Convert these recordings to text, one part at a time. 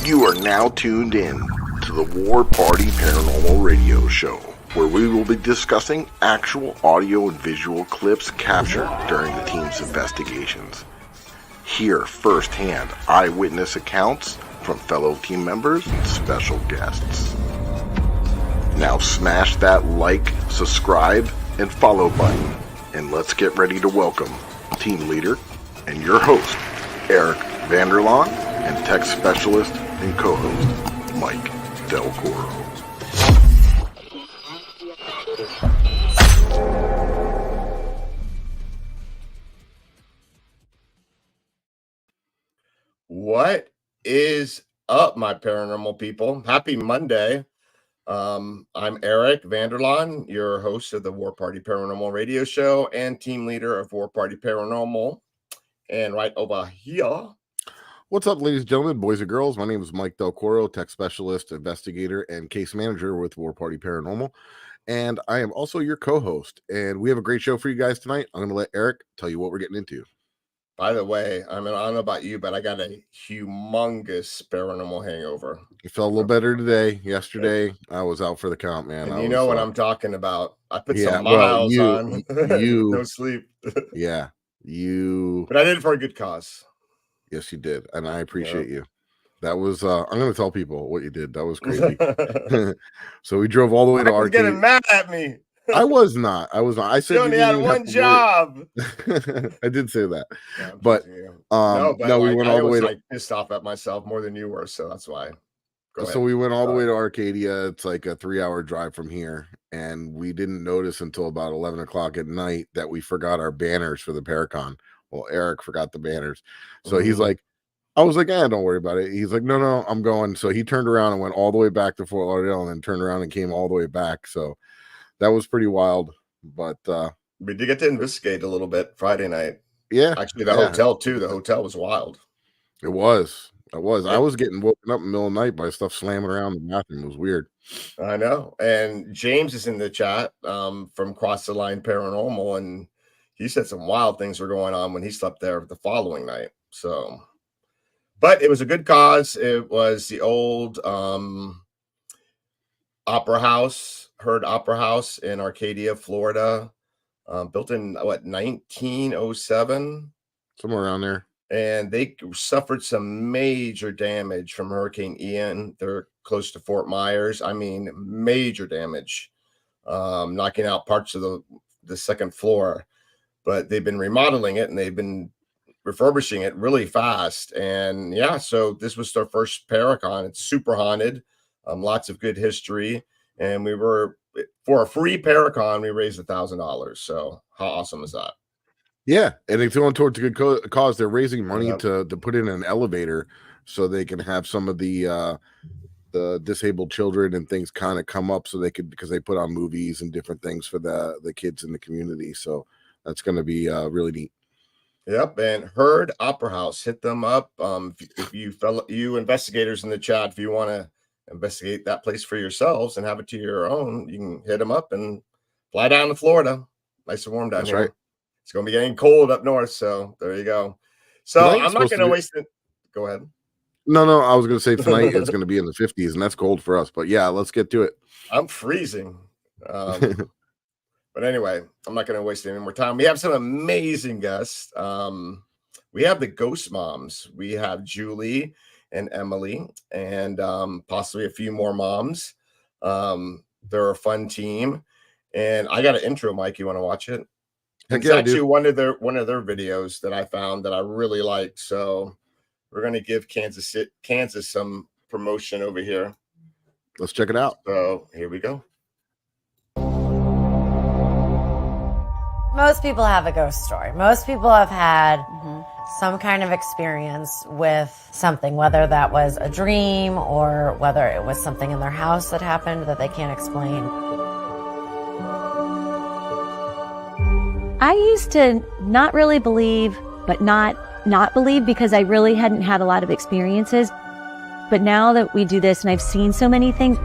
You are now tuned in to the War Party Paranormal Radio Show, where we will be discussing actual audio and visual clips captured during the team's investigations. Hear firsthand eyewitness accounts from fellow team members and special guests. Now smash that like, subscribe, and follow button, and let's get ready to welcome team leader and your host, Eric Vanderlaan, and tech specialist and co-host, Mike Del Coro. What is up, my paranormal people? Happy Monday. I'm Eric Vanderlaan, your host of the War Party Paranormal Radio Show and team leader of War Party Paranormal. And right over here. What's up, ladies and gentlemen, boys and girls? My name is Mike Del Coro, tech specialist, investigator, and case manager with War Party Paranormal. And I am also your co-host. And we have a great show for you guys tonight. I'm going to let Eric tell you what we're getting into. By the way, I don't know about you, but I got a humongous paranormal hangover. You felt a little better today. Yesterday, I was out for the count, man. And you know what I'm talking about. I put some miles on. No sleep. Yeah. But I did it for a good cause. Yes, you did. And I appreciate you. That was, I'm going to tell people what you did. That was crazy. So we drove all the way to Arcade. Getting mad at me. I was not. I said you only had one job. I did say that, yeah, but we went all the way to pissed off at myself more than you were, so that's why. So we went all the way to Arcadia. It's like a 3-hour drive from here, and we didn't notice until about 11 o'clock at night that we forgot our banners for the Paracon. Well, Eric forgot the banners, so he's like, I was like, don't worry about it. He's like, no, I'm going. So he turned around and went all the way back to Fort Lauderdale, and then turned around and came all the way back. So that was pretty wild, but we did get to investigate a little bit Friday night. Yeah, actually, the hotel too. The hotel was wild. It was. I was getting woken up in the middle of the night by stuff slamming around the bathroom. It was weird. I know. And James is in the chat from Cross the Line Paranormal, and he said some wild things were going on when he slept there the following night. So, but it was a good cause. It was the old opera house, Heard Opera House in Arcadia, Florida, built in 1907, somewhere around there. And they suffered some major damage from Hurricane Ian. They're close to Fort Myers. I mean, major damage, knocking out parts of the second floor. But they've been remodeling it and they've been refurbishing it really fast. And yeah, so this was their first Paracon. It's super haunted, lots of good history. And we were, for a free Paracon, we raised $1,000. So how awesome is that? Yeah, and it's going towards a good cause. They're raising money to put in an elevator so they can have some of the disabled children and things kind of come up so they could, because they put on movies and different things for the kids in the community. So that's going to be really neat. Yep, and Heard Opera House, hit them up. If you investigators in the chat, if you want to investigate that place for yourselves and have it to your own, you can hit them up and fly down to Florida. Nice and warm down here. Right. It's going to be getting cold up north, so there you go. So I'm not going to waste it. Go ahead. No, I was going to say tonight it's going to be in the 50s, and that's cold for us. But yeah, let's get to it. I'm freezing. But anyway, I'm not going to waste any more time. We have some amazing guests. We have the Ghost Moms. We have Julie and Emily, and possibly a few more moms. They're a fun team. And I got an intro, Mike. You want to watch it? It's actually one of their videos that I found that I really like. So we're going to give Kansas some promotion over here. Let's check it out. So here we go. Most people have a ghost story. Most people have had some kind of experience with something, whether that was a dream or whether it was something in their house that happened that they can't explain. I used to not really believe, but not believe because I really hadn't had a lot of experiences. But now that we do this and I've seen so many things,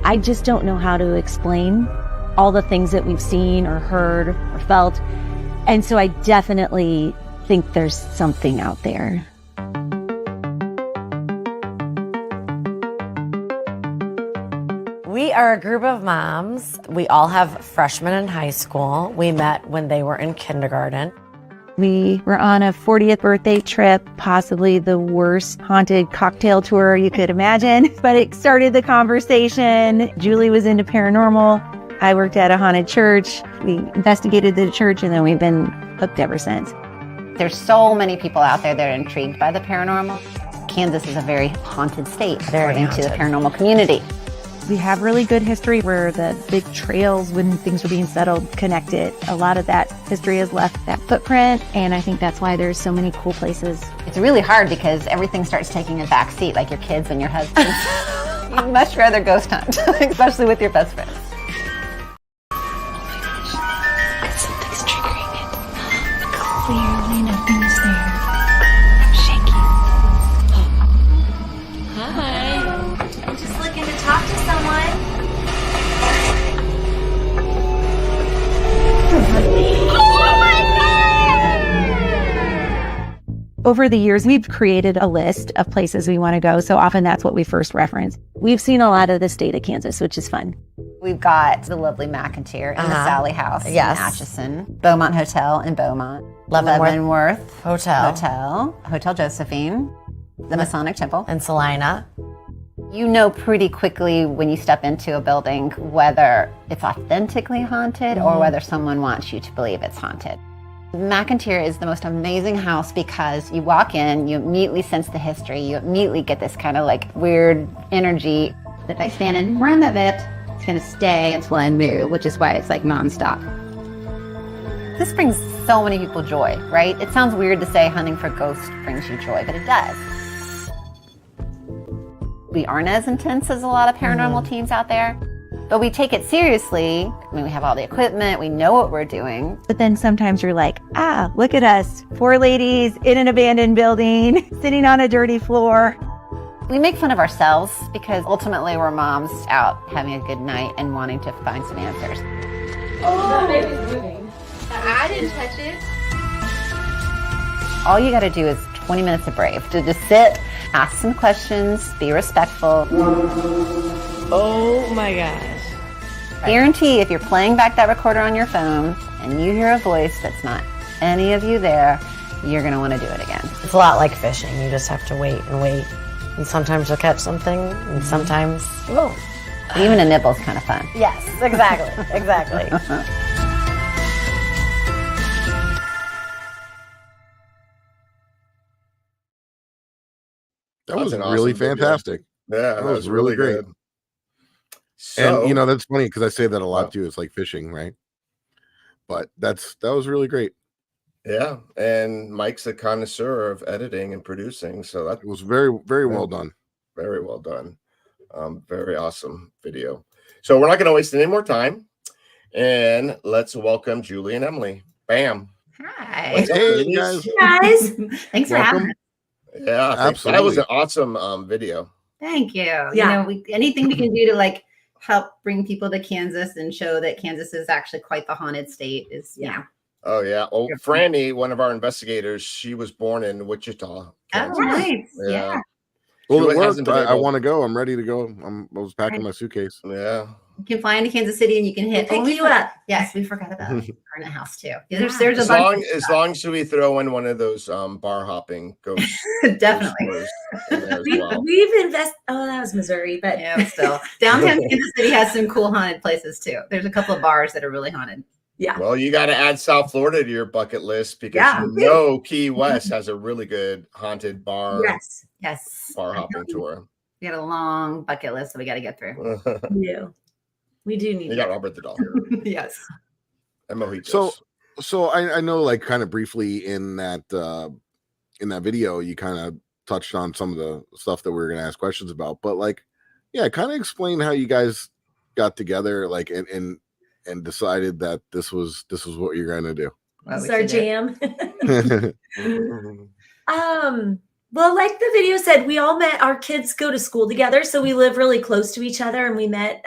I just don't know how to explain all the things that we've seen or heard or felt. And so I definitely think there's something out there. We are a group of moms. We all have freshmen in high school. We met when they were in kindergarten. We were on a 40th birthday trip, possibly the worst haunted cocktail tour you could imagine, but it started the conversation. Julie was into paranormal. I worked at a haunted church. We investigated the church, and then we've been hooked ever since. There's so many people out there that are intrigued by the paranormal. Kansas is a very haunted state, according to the paranormal community. We have really good history where the big trails when things were being settled connected. A lot of that history has left that footprint, and I think that's why there's so many cool places. It's really hard because everything starts taking a back seat, like your kids and your husband. You'd much rather ghost hunt, especially with your best friends. Something's triggering it. Clearly nothing is there. I'm shaking. Hi. I'm just looking to talk to someone. Oh my God! Over the years, we've created a list of places we want to go, so often that's what we first reference. We've seen a lot of the state of Kansas, which is fun. We've got the lovely McIntyre and the Sally House in Atchison, Beaumont Hotel in Beaumont, Leavenworth Hotel Josephine, the Masonic Temple, and Salina. You know pretty quickly when you step into a building whether it's authentically haunted or whether someone wants you to believe it's haunted. McIntyre is the most amazing house because you walk in, you immediately sense the history, you immediately get this kind of like weird energy. If I stand in front of it, it's going to stay until I move, which is why it's like nonstop. This brings so many people joy, right? It sounds weird to say hunting for ghosts brings you joy, but it does. We aren't as intense as a lot of paranormal teams out there, but we take it seriously. I mean, we have all the equipment, we know what we're doing. But then sometimes you're like, look at us, 4 ladies in an abandoned building, sitting on a dirty floor. We make fun of ourselves because ultimately we're moms out having a good night and wanting to find some answers. Oh, that baby's moving. I didn't touch it. All you gotta do is 20 minutes of brave, to just sit, ask some questions, be respectful. Oh my gosh. Guarantee if you're playing back that recorder on your phone and you hear a voice that's not any of you there, you're gonna wanna do it again. It's a lot like fishing. You just have to wait and wait. And sometimes you'll catch something, and sometimes you won't. Even a nibble's kind of fun. Yes, exactly, exactly. That was an really awesome video. fantastic. Yeah, That was really great. good. So, And that's funny because I say that a lot too. It's like fishing, right? But that was really great. yeah, and Mike's a connoisseur of editing and producing, so that It was very, very well done. very well done. Very awesome video. So we're not going to waste any more time, and let's welcome Julie and Emily. Bam. Hi. What's up, Hey ladies? guys, Guys. Thanks for having welcome. us. Yeah, that was Absolutely. an awesome video. Thank you. Yeah. You know, anything we can do to like help bring people to Kansas and show that Kansas is actually quite the haunted state is, you know. Oh yeah. Oh, Franny, one of our investigators, she was born in Wichita. Oh, Kansas. nice. Yeah. Well, She it hasn't worked. been I able- want to go. I'm ready to go. I was packing my suitcase. Yeah. You can fly into Kansas City and you can hit. We'll pick we you up. Yes, we forgot about Garnet House too. Yeah. There's a As bunch. long as we throw in one of those bar hopping ghost Definitely. stores in there as well. We've invested. Oh, that was Missouri, but Yeah, but still. Downtown Kansas City has some cool haunted places too. There's a couple of bars that are really haunted. yeah. Well, you got to add South Florida to your bucket list because Yeah. you know Key West has a really good haunted bar Yes, bar hopping tour. We got a long bucket list that we got to get through. we do. We do need You got Robert the Doll Yes. and Mojitos. So I know, like, kind of briefly in that video, you kind of touched on some of the stuff that we were going to ask questions about, but like, yeah, kind of explain how you guys got together, like, and decided that this was what you're going to do. Well, It's we our should do it. jam. Well, like the video said, we all met. Our kids go to school together, so we live really close to each other, and we met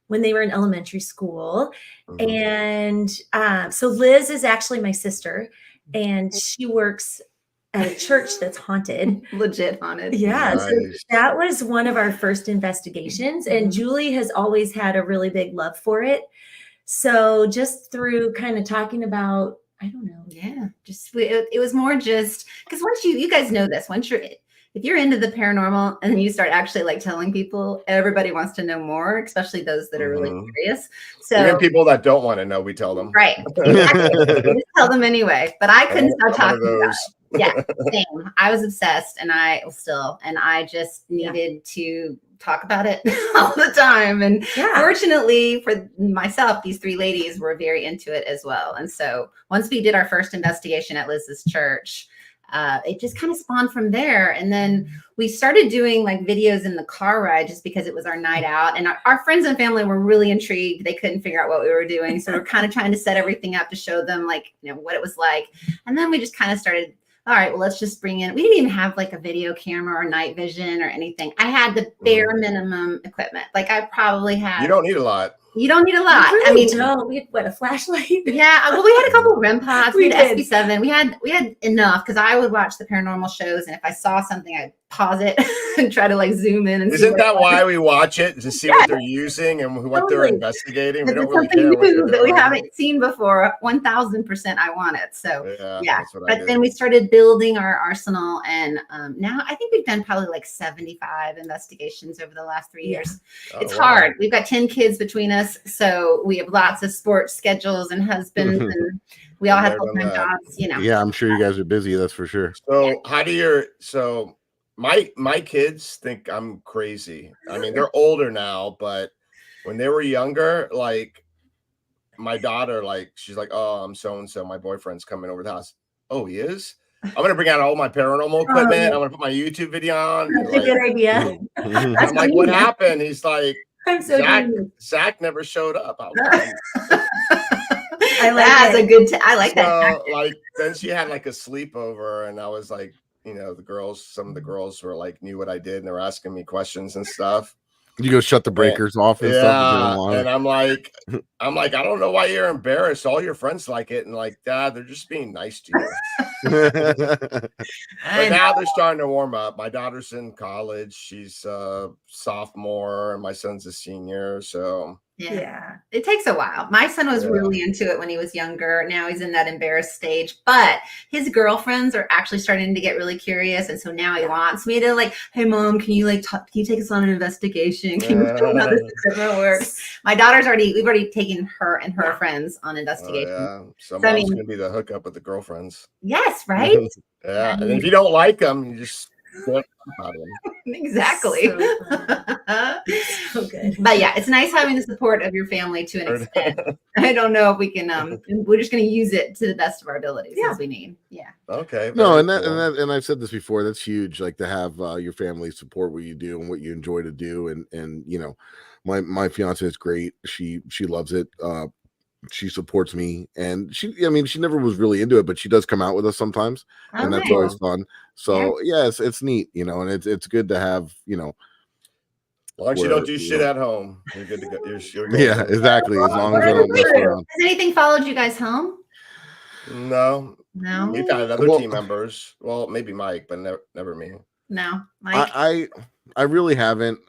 when they were in elementary school. And so Liz is actually my sister, and she works at a church that's haunted. Legit haunted. Yeah, so Nice. that was one of our first investigations, and Julie has always had a really big love for it. So just through kind of talking about, I don't know. Yeah, it was more just because once you guys know this, if you're into the paranormal and then you start actually like telling people, everybody wants to know more, especially those that are really curious. So even people that don't want to know, we tell them. Right. Exactly. We just tell them anyway. But I couldn't stop talking about it. Yeah, same. I was obsessed, and I just needed to talk about it all the time. And fortunately for myself, these three ladies were very into it as well. And so once we did our first investigation at Liz's church, it just kind of spawned from there. And then we started doing like videos in the car ride just because it was our night out. And our friends and family were really intrigued. They couldn't figure out what we were doing. So we're kind of trying to set everything up to show them like, what it was like. And then we just kind of started, all right, well, let's just bring in, we didn't even have like a video camera or night vision or anything. I had the bare minimum equipment. Like I probably had. You don't need a lot. You don't need a lot. Really, I mean, no, we had a flashlight. Yeah, well, we had a couple of REM pods. We had SB7. We had enough because I would watch the paranormal shows, and if I saw something, I'd pause it and try to like zoom in. And isn't that why we watch it, to see what they're using and what they're investigating? We don't really care new that we haven't seen before. 1,000% I want it. So yeah. But then we started building our arsenal, and now I think we've done probably like 75 investigations over the last 3 years. It's hard. We've got 10 kids between us, so we have lots of sports schedules and husbands, and we all have full-time jobs. Yeah, I'm sure you guys are busy. That's for sure. So how do my kids think I'm crazy. I mean, they're older now, but when they were younger, like my daughter, like she's like, "Oh, I'm so and so. My boyfriend's coming over the house." Oh, he is. I'm gonna bring out all my paranormal equipment. I'm gonna put my YouTube video on. That's a good idea. I'm like, "What happened?" He's like, I'm so Zach never showed up. I like that's a good. I like that. Like then she had like a sleepover, and I was like, some of the girls were like knew what I did, and they were asking me questions and stuff. You go shut the breakers off and stuff. And I'm like, I don't know why you're embarrassed. All your friends like it, and like, Dad, they're just being nice to you. But now they're starting to warm up. My daughter's in college; she's a sophomore, and my son's a senior. So yeah, it takes a while. My son was really into it when he was younger. Now he's in that embarrassed stage, but his girlfriends are actually starting to get really curious, and so now he wants me to like, hey mom, can you take us on an investigation? Can you show how this equipment works? My daughter's we've already taken her and her friends on investigations. So mom's gonna be the hookup with the girlfriends. Yes, right. And if you don't like them, you just exactly. So good. But yeah, it's nice having the support of your family to an extent. I don't know if we can we're just going to use it to the best of our abilities as we need. Okay. No, and I've said this before, that's huge, like to have your family support what you do and what you enjoy to do. And my fiance is great. She loves it. She supports me, and she never was really into it, but she does come out with us sometimes, and that's always fun. So it's neat, and it's good to have, as long as you don't do shit at home, you're good to go. Yeah, exactly. As long as I don't mess around. Has anything followed you guys home? No. We've had other team members. Well, maybe Mike, but never me. No, Mike. I really haven't.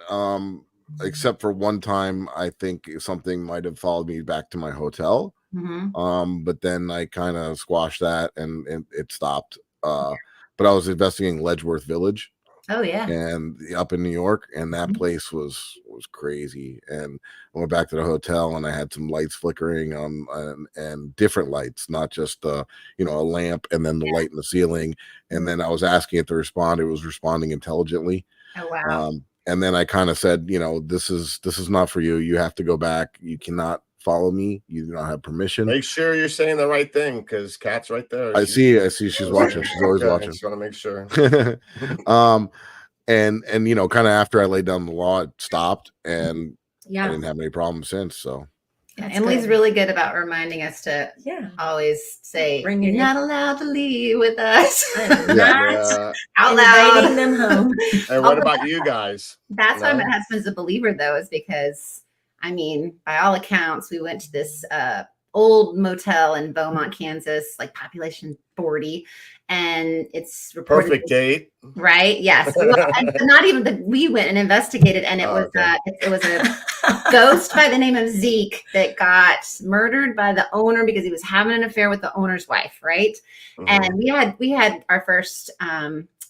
Except for one time, I think something might have followed me back to my hotel. But then I kind of squashed that and it stopped. But I was investigating Ledgeworth Village. Oh yeah. And up in New York, and that place was crazy. And I went back to the hotel, and I had some lights flickering and different lights, not just a lamp and then the light in the ceiling. And then I was asking it to respond. It was responding intelligently. Oh wow. And then I kind of said, this is not for you. You have to go back. You cannot follow me. You do not have permission. Make sure you're saying the right thing, because Kat's right there. I see she's watching. She's always watching. I just want to make sure. And kind of after I laid down the law, it stopped, and I didn't have any problems since. So Emily's really good about reminding us to always say, "You're not allowed to leave with us." Out loud. Inviting them home. And what about you guys? That's why my husband's a believer, though, is because, by all accounts, we went to this old motel in Beaumont, Kansas, like population 40. and it's reported Perfect date. right. Yes. Well, not even we went and investigated, and it was okay. it was a ghost by the name of Zeke that got murdered by the owner because he was having an affair with the owner's wife, right? And we had our first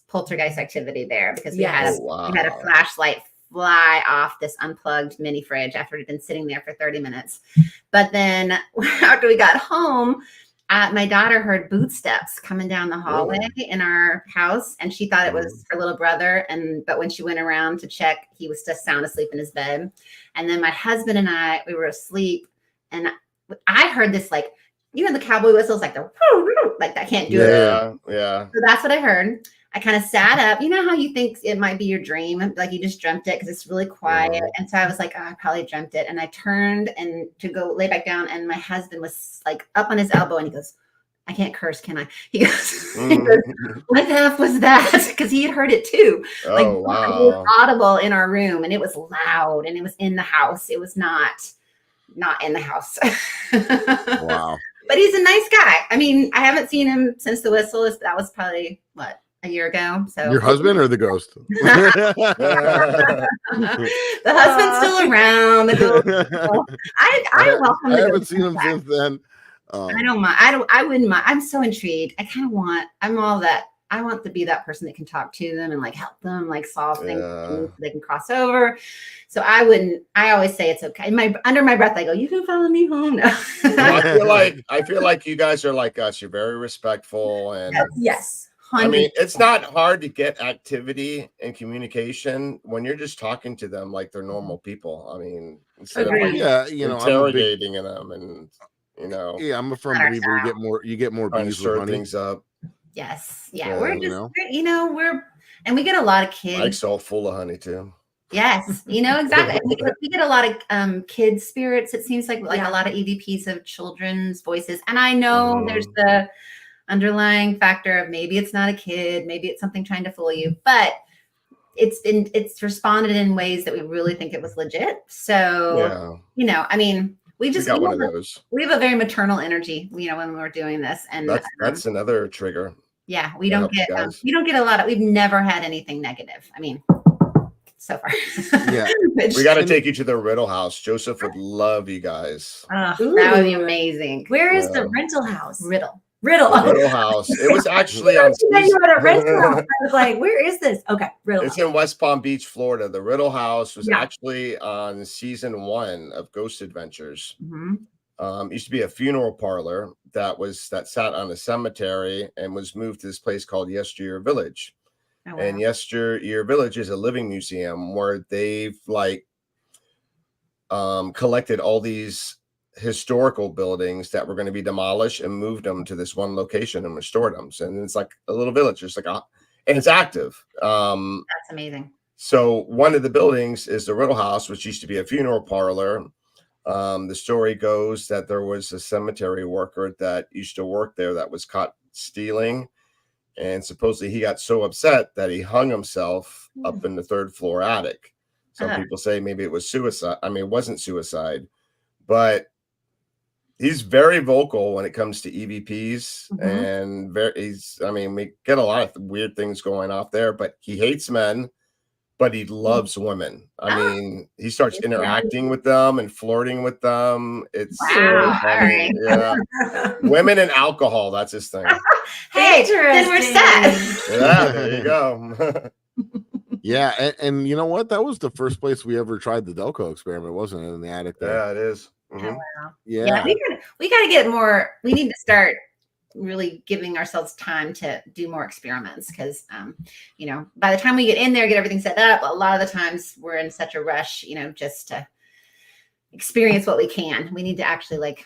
poltergeist activity there because we had a flashlight fly off this unplugged mini fridge after it had been sitting there for 30 minutes. But then after we got home, my daughter heard boot steps coming down the hallway in our house, and she thought it was her little brother. But when she went around to check, he was just sound asleep in his bed. And then my husband and we were asleep, and I heard this, like, you know, the cowboy whistles, like like that. Can't do it. Yeah. So that's what I heard. I kind of sat up. You know how you think it might be your dream, like you just dreamt it because it's really quiet. And so I was like, oh, I probably dreamt it. And I turned and to go lay back down, and my husband was like up on his elbow, and he goes, I can't curse, can I? He goes, what the F was that? Because he had heard it too. Like, it was audible in our room, and it was loud, and it was in the house. It was not in the house. Wow. But he's a nice guy. I mean, I haven't seen him since the whistle. That was probably a year ago. So your husband or the ghost? The husband's still around. I welcome. I haven't seen him since then. I don't mind. I wouldn't mind. I'm so intrigued. I'm all that. I want to be that person that can talk to them and like help them like solve things so they can cross over. So I always say it's okay. Under my breath, I go, you can follow me home now. I feel like you guys are like us. You're very respectful, and yes. 100%. I mean, it's not hard to get activity and communication when you're just talking to them like they're normal people. I mean, instead of like interrogating them, and I'm a firm believer you get more bees with honey. Things up. Yes. Yeah. We're we get a lot of kids. Mike's all full of honey too. Yes. Exactly. we get a lot of kids spirits. It seems like a lot of EVPs of children's voices. And I know there's the underlying factor of maybe it's not a kid, maybe it's something trying to fool you, but it's responded in ways that we really think it was legit. So, I mean, we have a very maternal energy, when we're doing this, and that's another trigger. Yeah, we don't get a lot of. We've never had anything negative. I mean, so far. Yeah, we got to take you to the Riddle House. Joseph would love you guys. That would be amazing. Where is the rental house? Riddle House. It was actually on. You had a rental house. I was like, where is this? Okay, Riddle. It's in West Palm Beach, Florida. The Riddle House was actually on season 1 of Ghost Adventures. Used to be a funeral parlor that sat on a cemetery and was moved to this place called Yesteryear Village. Oh, wow. And Yesteryear Village is a living museum where they've collected all these historical buildings that were going to be demolished and moved them to this one location and restored them. And it's like a little village, just and it's active. That's amazing. So one of the buildings is the Riddle House, which used to be a funeral parlor. The story goes that there was a cemetery worker that used to work there that was caught stealing, and supposedly he got so upset that he hung himself up in the 3rd floor attic. Some people say maybe it was suicide. I mean, it wasn't suicide, but he's very vocal when it comes to EVPs, and we get a lot of weird things going off there, but he hates men, but he loves women. I mean, he starts interacting with them and flirting with them. It's so funny. Yeah. Women and alcohol, that's his thing. Hey, then we're set. Yeah, there you go. Yeah, and you know what? That was the first place we ever tried the Delco experiment, wasn't it? In the attic there. Yeah, it is. Oh, wow. Yeah. We got to get more. We need to start really giving ourselves time to do more experiments, because by the time we get in there, get everything set up, a lot of the times we're in such a rush, just to experience what we can. We need to actually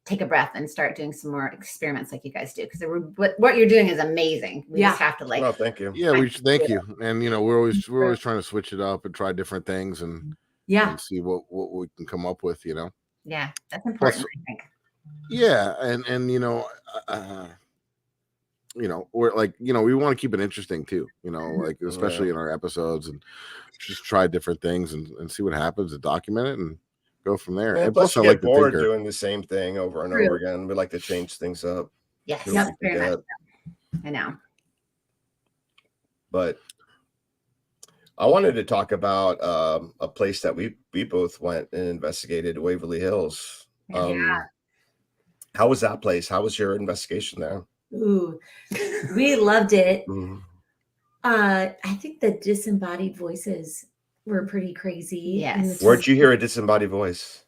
take a breath and start doing some more experiments like you guys do, because what you're doing is amazing. We just have to well, thank you. Yeah, thank you. And we're always trying to switch it up and try different things and see what we can come up with. Yeah, that's important. I think. Yeah, and we're we want to keep it interesting too. Especially in our episodes, and just try different things and see what happens and document it and go from there. And plus, I get bored doing the same thing over and over again. We like to change things up. Yes, I know. But I wanted to talk about a place that we both went and investigated, Waverly Hills. How was that place? How was your investigation there? Ooh, we loved it. Mhm. I think the disembodied voices were pretty crazy. Yes. Where'd you hear a disembodied voice?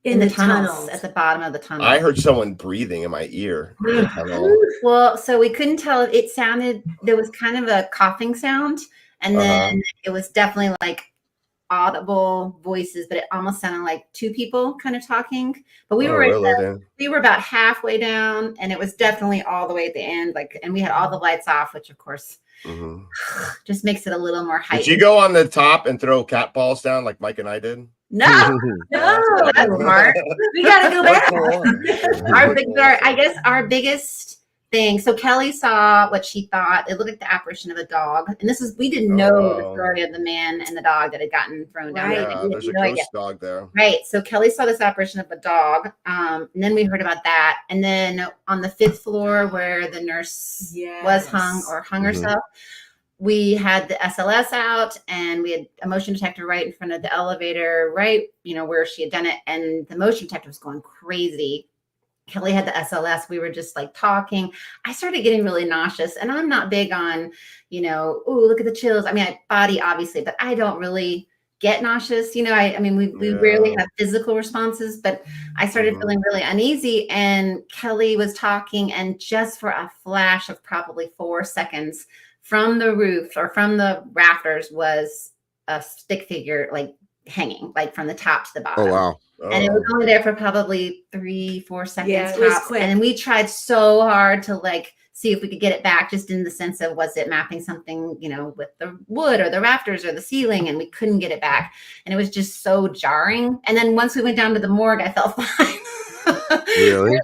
In the the tunnels, at the bottom of the tunnel. I heard someone breathing in my ear. in the tunnel. Well, so we couldn't tell. It sounded, there was kind of a coughing sound, and then it was definitely like audible voices, but it almost sounded like two people kind of talking. But we were we were about halfway down, and it was definitely all the way at the end. Like, and we had all the lights off, which of course just makes it a little more heightened. Did you go on the top and throw cat balls down like Mike and I did? No, No, that's smart. we gotta go back. I guess our biggest thing. So Kelly saw what she thought. It looked like the apparition of a dog. And this is, we didn't know the story of the man and the dog that had gotten thrown down. Yeah, there's a ghost dog there. Right. So Kelly saw this apparition of a dog. And then we heard about that. And then on the 5th floor where the nurse was hung herself, we had the SLS out, and we had a motion detector right in front of the elevator, right, where she had done it. And the motion detector was going crazy. Kelly had the SLS. We were just like talking. I started getting really nauseous, and I'm not big on, ooh, look at the chills. I mean, body obviously, but I don't really get nauseous. I mean, we rarely have physical responses, but I started feeling really uneasy, and Kelly was talking, and just for a flash of probably 4 seconds, from the roof or from the rafters was a stick figure, like hanging, like from the top to the bottom. Oh, wow. And it was only there for probably 3-4 seconds. Yeah, it was quick. And we tried so hard to like see if we could get it back, just in the sense of, was it mapping something, with the wood or the rafters or the ceiling, and we couldn't get it back. And it was just so jarring. And then once we went down to the morgue, I felt fine. Really?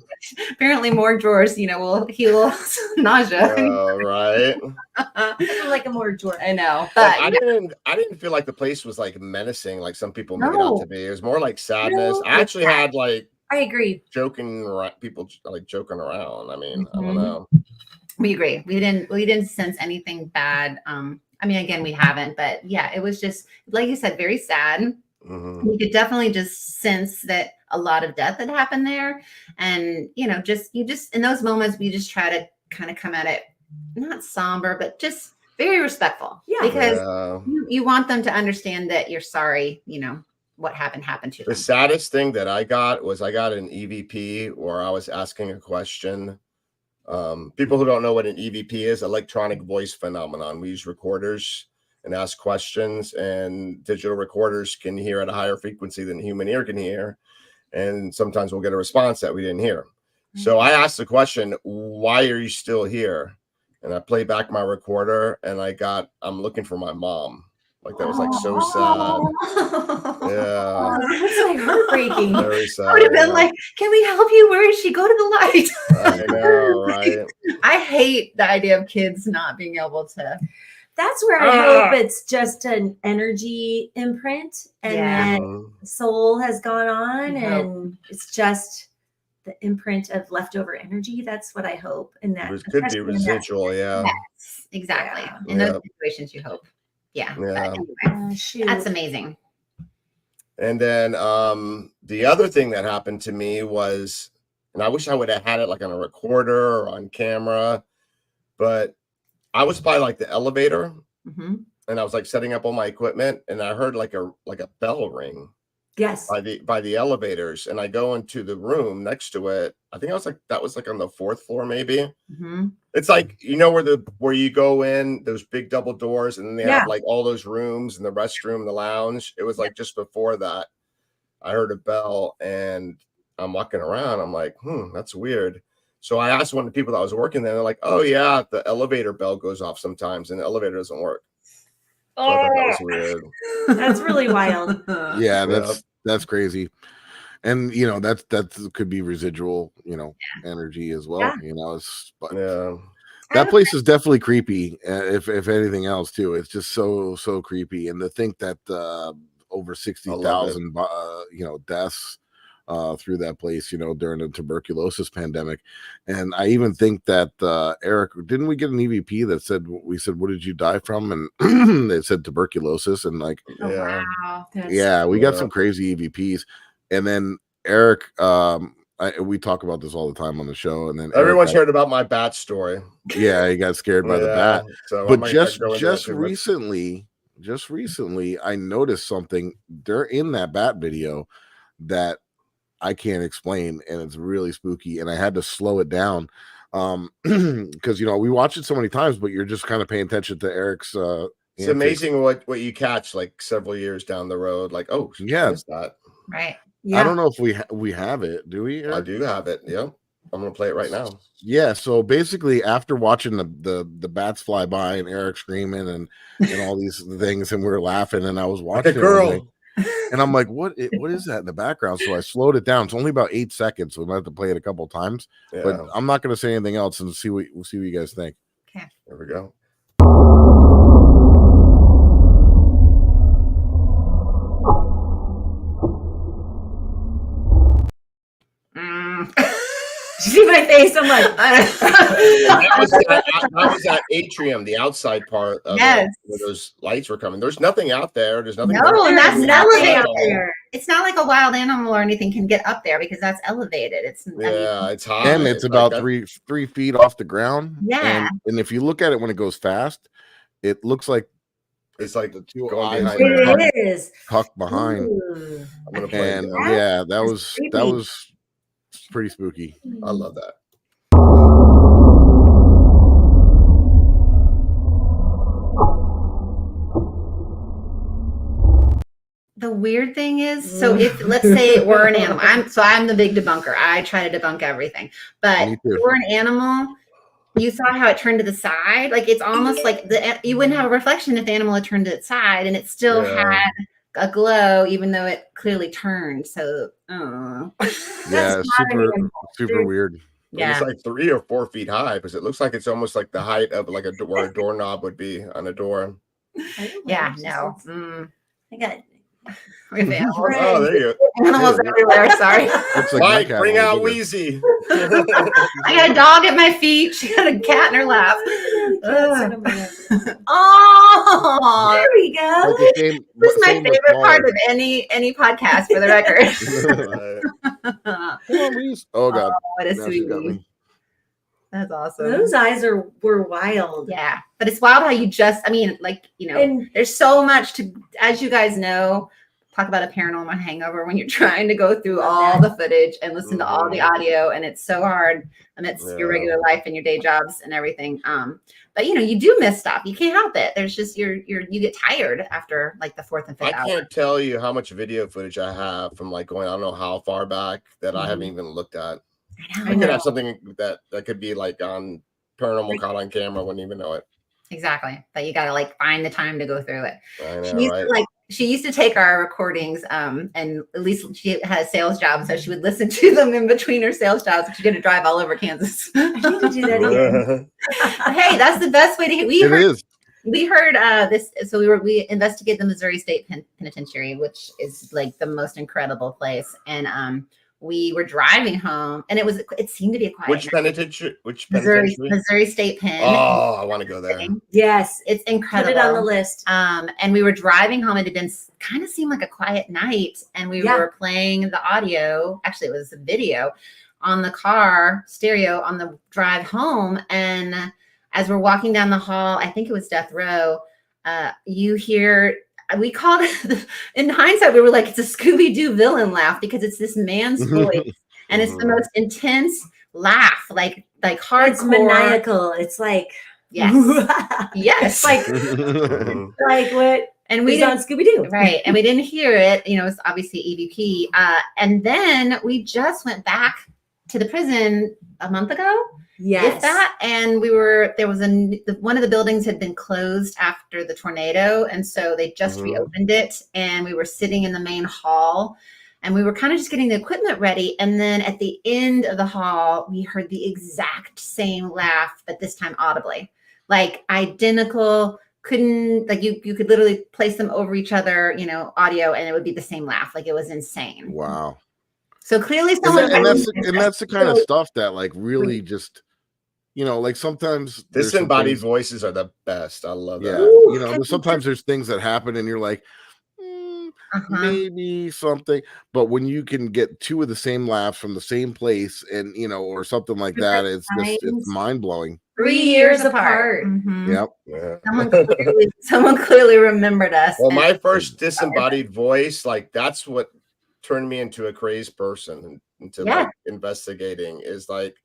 Apparently more drawers, will heal nausea. Right. Like a more drawer. I know. But I didn't feel like the place was like menacing, like some people made it out to be. It was more like sadness. I actually had like, I agree, people like joking around. I mean, I don't know. We agree. We didn't sense anything bad. I mean, again, we haven't, but yeah, it was just, like you said, very sad. You could definitely just sense that a lot of death had happened there. And, you just in those moments, we just try to kind of come at it, not somber, but just very respectful. Yeah. Because you want them to understand that you're sorry, what happened to them. The saddest thing that I got was I got an EVP where I was asking a question. People who don't know what an EVP is, electronic voice phenomenon. We use recorders and ask questions, and digital recorders can hear at a higher frequency than the human ear can hear. And sometimes we'll get a response that we didn't hear. So I asked the question, why are you still here? And I played back my recorder, and I'm looking for my mom. Like, that was like so sad. Yeah. That's like heartbreaking. Very sad. I would have been like, can we help you? Where is she? Go to the light. I know, right? I hate the idea of kids not being able to. That's where I hope it's just an energy imprint, and that soul has gone on, and it's just the imprint of leftover energy. That's what I hope. And that it could be residual. Yes, exactly. In those situations, you hope. Yeah. Anyway, that's amazing. And then the other thing that happened to me was, and I wish I would have had it like on a recorder or on camera, but I was by like the elevator, and I was like setting up all my equipment, and I heard like a bell ring. Yes. By the elevators, and I go into the room next to it. I think that was like on the 4th floor, maybe. It's like, where you go in, those big double doors, and then they have like all those rooms and the restroom, the lounge. It was like just before that, I heard a bell, and I'm walking around. I'm like, that's weird. So I asked one of the people that was working there. They're like, oh yeah, the elevator bell goes off sometimes, and the elevator doesn't work. So I thought that was weird. That's really wild. Yeah, that's crazy. And that could be residual, energy as well. That place is definitely creepy. If anything else too, it's just so creepy. And to think that over 60,000 deaths through that place, during the tuberculosis pandemic. And I even think that Eric, didn't we get an EVP that said, we said, what did you die from? And they said tuberculosis. And like, Wow. yeah, we got some crazy EVPs. And then Eric, we talk about this all the time on the show. And then everyone's heard about my bat story. Yeah, he got scared by the bat. So but just recently, I noticed something there in that bat video that I can't explain, and it's really spooky. And I had to slow it down because we watch it so many times, but you're just kind of paying attention to Eric's. It's amazing what you catch like several years down the road. Like, oh, yeah, what is that? Right. Yeah. I don't know if we have it. Do we? Eric? I do have it. Yeah. I'm gonna play it right now. Yeah, so basically after watching the bats fly by and Eric screaming and all these things, and we were laughing, and I was watching girl, and I'm like, what is that in the background? So I slowed it down. It's only about 8 seconds, so we might have to play it a couple times. Yeah. But I'm not gonna say anything else, and we'll see what you guys think. Okay. There we go. You see my face? I'm like, that was that atrium, the outside part of where those lights were coming. There's nothing out there. There's nothing. No, and that's elevated. It's not like a wild animal or anything can get up there because that's elevated. It's it's high, and it's about like 3 feet off the ground. Yeah, and if you look at it when it goes fast, it looks like it's like the two eyes behind it is tucked behind. I'm gonna play and yeah, that was pretty spooky. I love that. The weird thing is, so if let's say we're an animal, I'm the big debunker. I try to debunk everything. But if we're an animal, you saw how it turned to the side. Like it's almost like you wouldn't have a reflection if the animal had turned to its side, and it still had a glow, even though it clearly turned. So, yeah, super weird. Yeah, it's like 3 or 4 feet high because it looks like it's almost like the height of like where a doorknob would be on a door. Yeah, no. I got. Oh, there you go. Animals everywhere. Sorry. Mike, bring out Wheezy. I got a dog at my feet. She got a cat in her lap. Oh, there we go. This is my favorite part of any podcast, for the record. Come on, Reese. Oh God, what a sweetie. That's awesome. Those eyes were wild. Yeah, but it's wild how you there's so much to, as you guys know, talk about a paranormal hangover when you're trying to go through all the footage and listen to all the audio, and it's so hard amidst your regular life and your day jobs and everything. But you do miss stuff. You can't help it. There's just you get tired after like the 4th and 5th hour. I can't tell you how much video footage I have from like going, I don't know how far back that I haven't even looked at. I could have something that could be like on Paranormal caught on camera, wouldn't even know it. Exactly. But you got to like find the time to go through it. I know, she used to take our recordings, and at least she had a sales job, so she would listen to them in between her sales jobs. She did a drive all over Kansas. I need to do that again. Hey, that's the best way to. We heard this. So we investigated the Missouri State Penitentiary, which is like the most incredible place, and we were driving home, and it seemed to be a quiet. Which penitentiary? Missouri State Pen. Oh, I want to go there. Yes, it's incredible. Put it on the list. And we were driving home. It had been kind of seemed like a quiet night, and we were playing the audio. Actually, it was a video on the car stereo on the drive home. And as we're walking down the hall, I think it was Death Row. You hear. We called it, in hindsight, we were like, it's a Scooby-Doo villain laugh because it's this man's voice and it's the most intense laugh, like hardcore. It's maniacal. It's like, yes. Yes. like what? And we on Scooby-Doo. Right. And we didn't hear it. It's obviously EVP. And then we just went back to the prison a month ago. Yes. With that, and there was one of the buildings had been closed after the tornado, and so they just reopened it, and we were sitting in the main hall, and we were kind of just getting the equipment ready, and then at the end of the hall, we heard the exact same laugh, but this time audibly, like identical. Couldn't like you could literally place them over each other, audio, and it would be the same laugh. Like it was insane. Wow. So clearly, And, someone that's the kind of stuff that like really just, you know, like sometimes disembodied voices are the best. I love that. You know, sometimes there's things that happen and you're like, maybe something, but when you can get two of the same laughs from the same place and, you know, or something like that, it's mind blowing. 3 years apart. Yep. Yeah. Someone clearly remembered us. Well, my first disembodied voice, like that's what turned me into a crazy person, into like investigating, is like,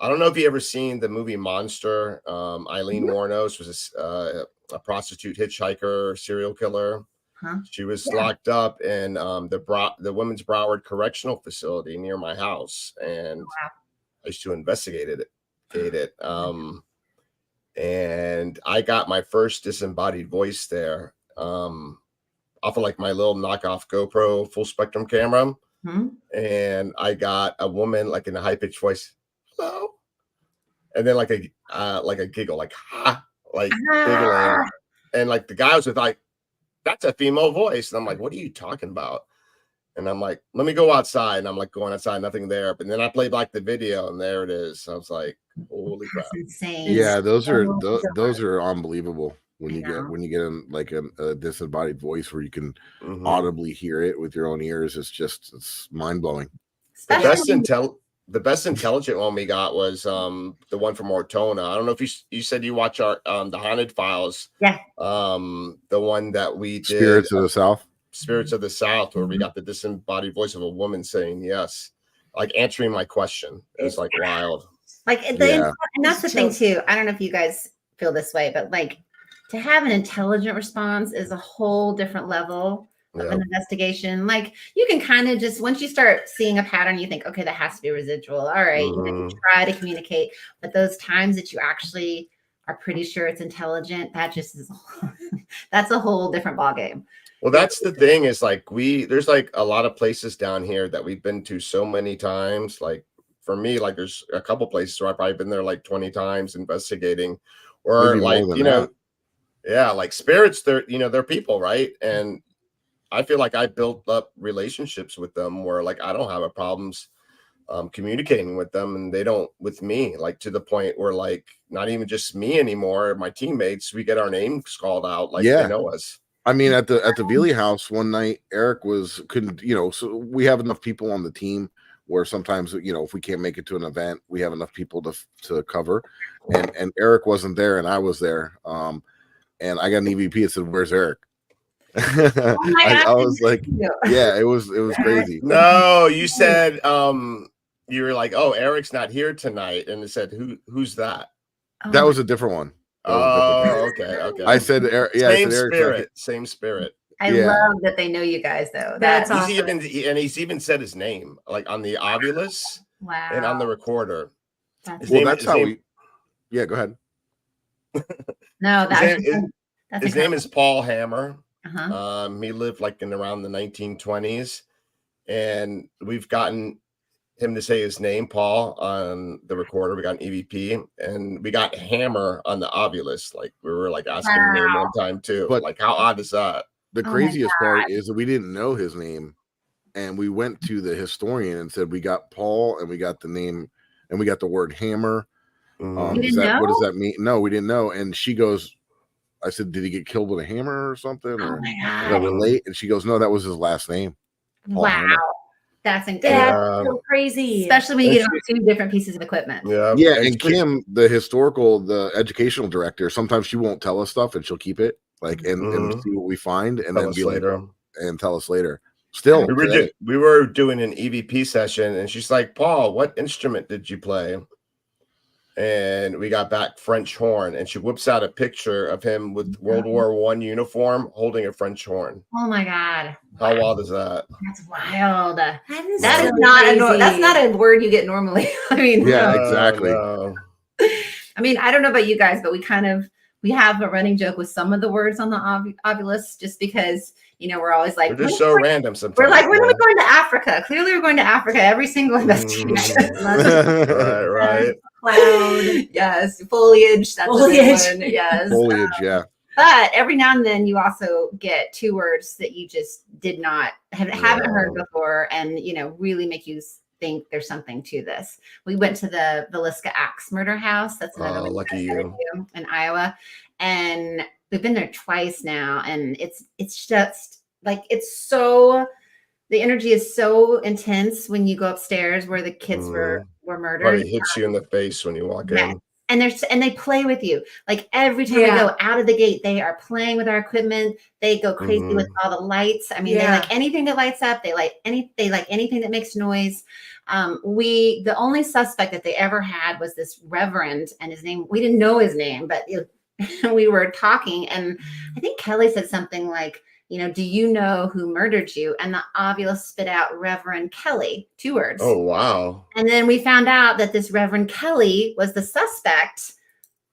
I don't know if you ever seen the movie Monster. Eileen Wuornos was a prostitute hitchhiker serial killer. She was locked up in the Women's Broward Correctional Facility near my house, and I used to investigate it. And I got my first disembodied voice there off of like my little knockoff GoPro full spectrum camera. And I got a woman like in a high pitched voice, hello, and then like a giggle, like ha, like giggling, and like the guy was with like, that's a female voice, and I'm like, what are you talking about? And I'm like, let me go outside, and I'm like going outside, nothing there. But then I played like the video, and there it is. I was like, holy crap! Insane. Yeah, those are unbelievable when you get in like a disembodied voice where you can audibly hear it with your own ears. It's mind blowing. The best intelligent one we got was the one from Ortona. I don't know if you said you watch our the Haunted Files. Yeah. The one that we did, Spirits of the South, where we got the disembodied voice of a woman saying yes, like answering my question. It was like wild. Like and that's the thing too. I don't know if you guys feel this way, but like to have an intelligent response is a whole different level of an investigation. Like you can kind of just, once you start seeing a pattern, you think, okay, that has to be residual. All right, you try to communicate, but those times that you actually are pretty sure it's intelligent, that just is that's a whole different ballgame. Well, that's the thing, is like there's like a lot of places down here that we've been to so many times. Like for me, like there's a couple places where I've probably been there like 20 times investigating, or like, you know, like spirits, they're people, right? And I feel like I built up relationships with them where like I don't have a problems communicating with them, and they don't with me, like to the point where like not even just me anymore, my teammates, we get our names called out, like they know us. I mean, at the Veely house one night, Eric couldn't, you know, so we have enough people on the team where sometimes, you know, if we can't make it to an event, we have enough people to cover, and Eric wasn't there and I was there, and I got an EVP that said, "Where's Eric?" I was like, yeah, it was crazy. No, you said you were like, oh, Eric's not here tonight, and it said, who's that? That was a different one. Okay. I said, same spirit. I love that they know you guys, though. That's awesome. He's even said his name, like on the Ovilus and on the recorder. That's how we. Yeah, go ahead. No, his name is Paul Hammer. He lived like in around the 1920s, and we've gotten him to say his name, Paul, on the recorder. We got an EVP, and we got Hammer on the Ovilus. Like we were like asking his name one time too. But like, how odd is that? The craziest part is that we didn't know his name, and we went to the historian and said we got Paul, and we got the name, and we got the word Hammer. What does that mean? No, we didn't know. And she goes, I said, did he get killed with a hammer or something? Or relate? And she goes, no, that was his last name. Paul Hammer. That's incredible. That's so crazy. Especially when you get on two different pieces of equipment. Yeah. And Kim, the educational director, sometimes she won't tell us stuff and she'll keep it and see what we find and then be later and tell us later. Still, we were doing an EVP session, and she's like, Paul, what instrument did you play? And we got back French horn, and she whips out a picture of him with World War I uniform holding a French horn. Oh my God. How wild is that? That's wild. That's not a word you get normally. I mean, exactly. No. I mean, I don't know about you guys, but we have a running joke with some of the words on the Ovilus, just because, you know, we're always like, they're just so random sometimes. We're like, when are we going to Africa? Clearly we're going to Africa every single investigation. Right. Cloud. Yes. Foliage. That's foliage. Yes. Foliage, yeah. But every now and then you also get 2 words that you just haven't heard before, and really make you think there's something to this. We went to the Villisca Axe Murder House. That's another one lucky you. In Iowa, and we've been there twice now, and it's just like the energy is so intense when you go upstairs where the kids were murdered. But it hits you in the face when you walk in. And they play with you. Like every time we go out of the gate, they are playing with our equipment. They go crazy with all the lights. I mean, they like anything that lights up. They like anything that makes noise. The only suspect that they ever had was this reverend, and his name, we didn't know his name, but we were talking, and I think Kelly said something like, do you know who murdered you? And the ovulus spit out Reverend Kelly, 2 words. Oh, wow. And then we found out that this Reverend Kelly was the suspect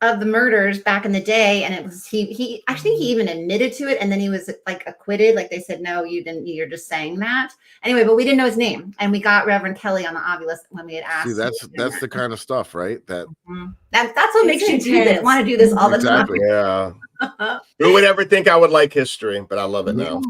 of the murders back in the day. And it was, he I think he even admitted to it. And then he was like acquitted. Like they said, no, you didn't, you're just saying that. Anyway, but we didn't know his name. And we got Reverend Kelly on the ovulus when we had asked. See, that's the kind of stuff, right? That's what makes you want to do this all the time. Yeah. Who would ever think I would like history? But I love it now.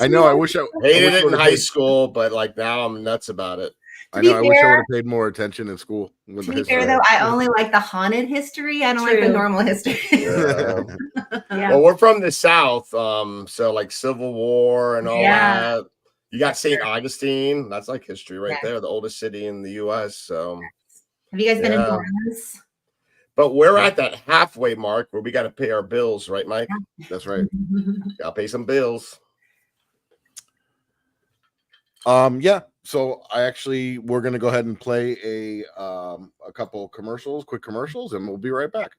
I know. I wish I hated it in high school, but like now I'm nuts about it. I know. I wish I would have paid more attention in school. To be fair, though, I only like the haunted history. I don't like the normal history. Well, we're from the South, so like Civil War and all that. You got St. Augustine. That's like history right there, the oldest city in the U.S. So, have you guys been in Burns? But we're at that halfway mark where we got to pay our bills, right, Mike? That's right. Got to pay some bills. Yeah. So we're going to go ahead and play a couple quick commercials, and we'll be right back.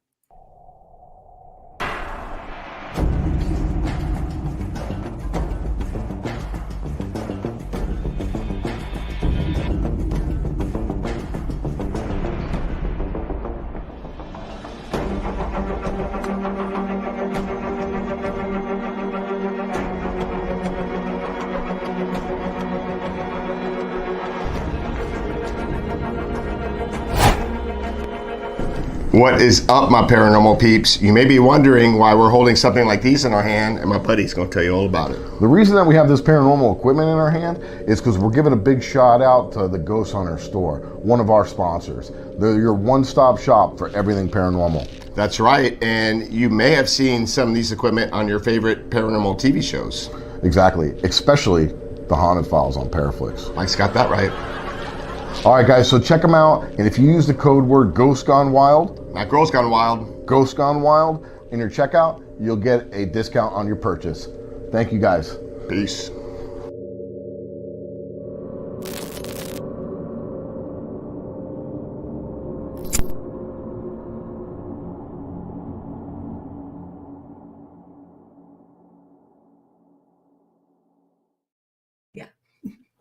What is up, my paranormal peeps? You may be wondering why we're holding something like these in our hand, and my buddy's going to tell you all about it. The reason that we have this paranormal equipment in our hand is because we're giving a big shout out to the Ghost Hunter store, one of our sponsors. They're your one-stop shop for everything paranormal. That's right, and you may have seen some of these equipment on your favorite paranormal TV shows. Exactly, especially the Haunted Files on Paraflix. Mike's got that right. All right, guys, so check them out. And if you use the code word Ghost Gone Wild, not Girls Gone Wild, Ghost Gone Wild, in your checkout, you'll get a discount on your purchase. Thank you, guys. Peace.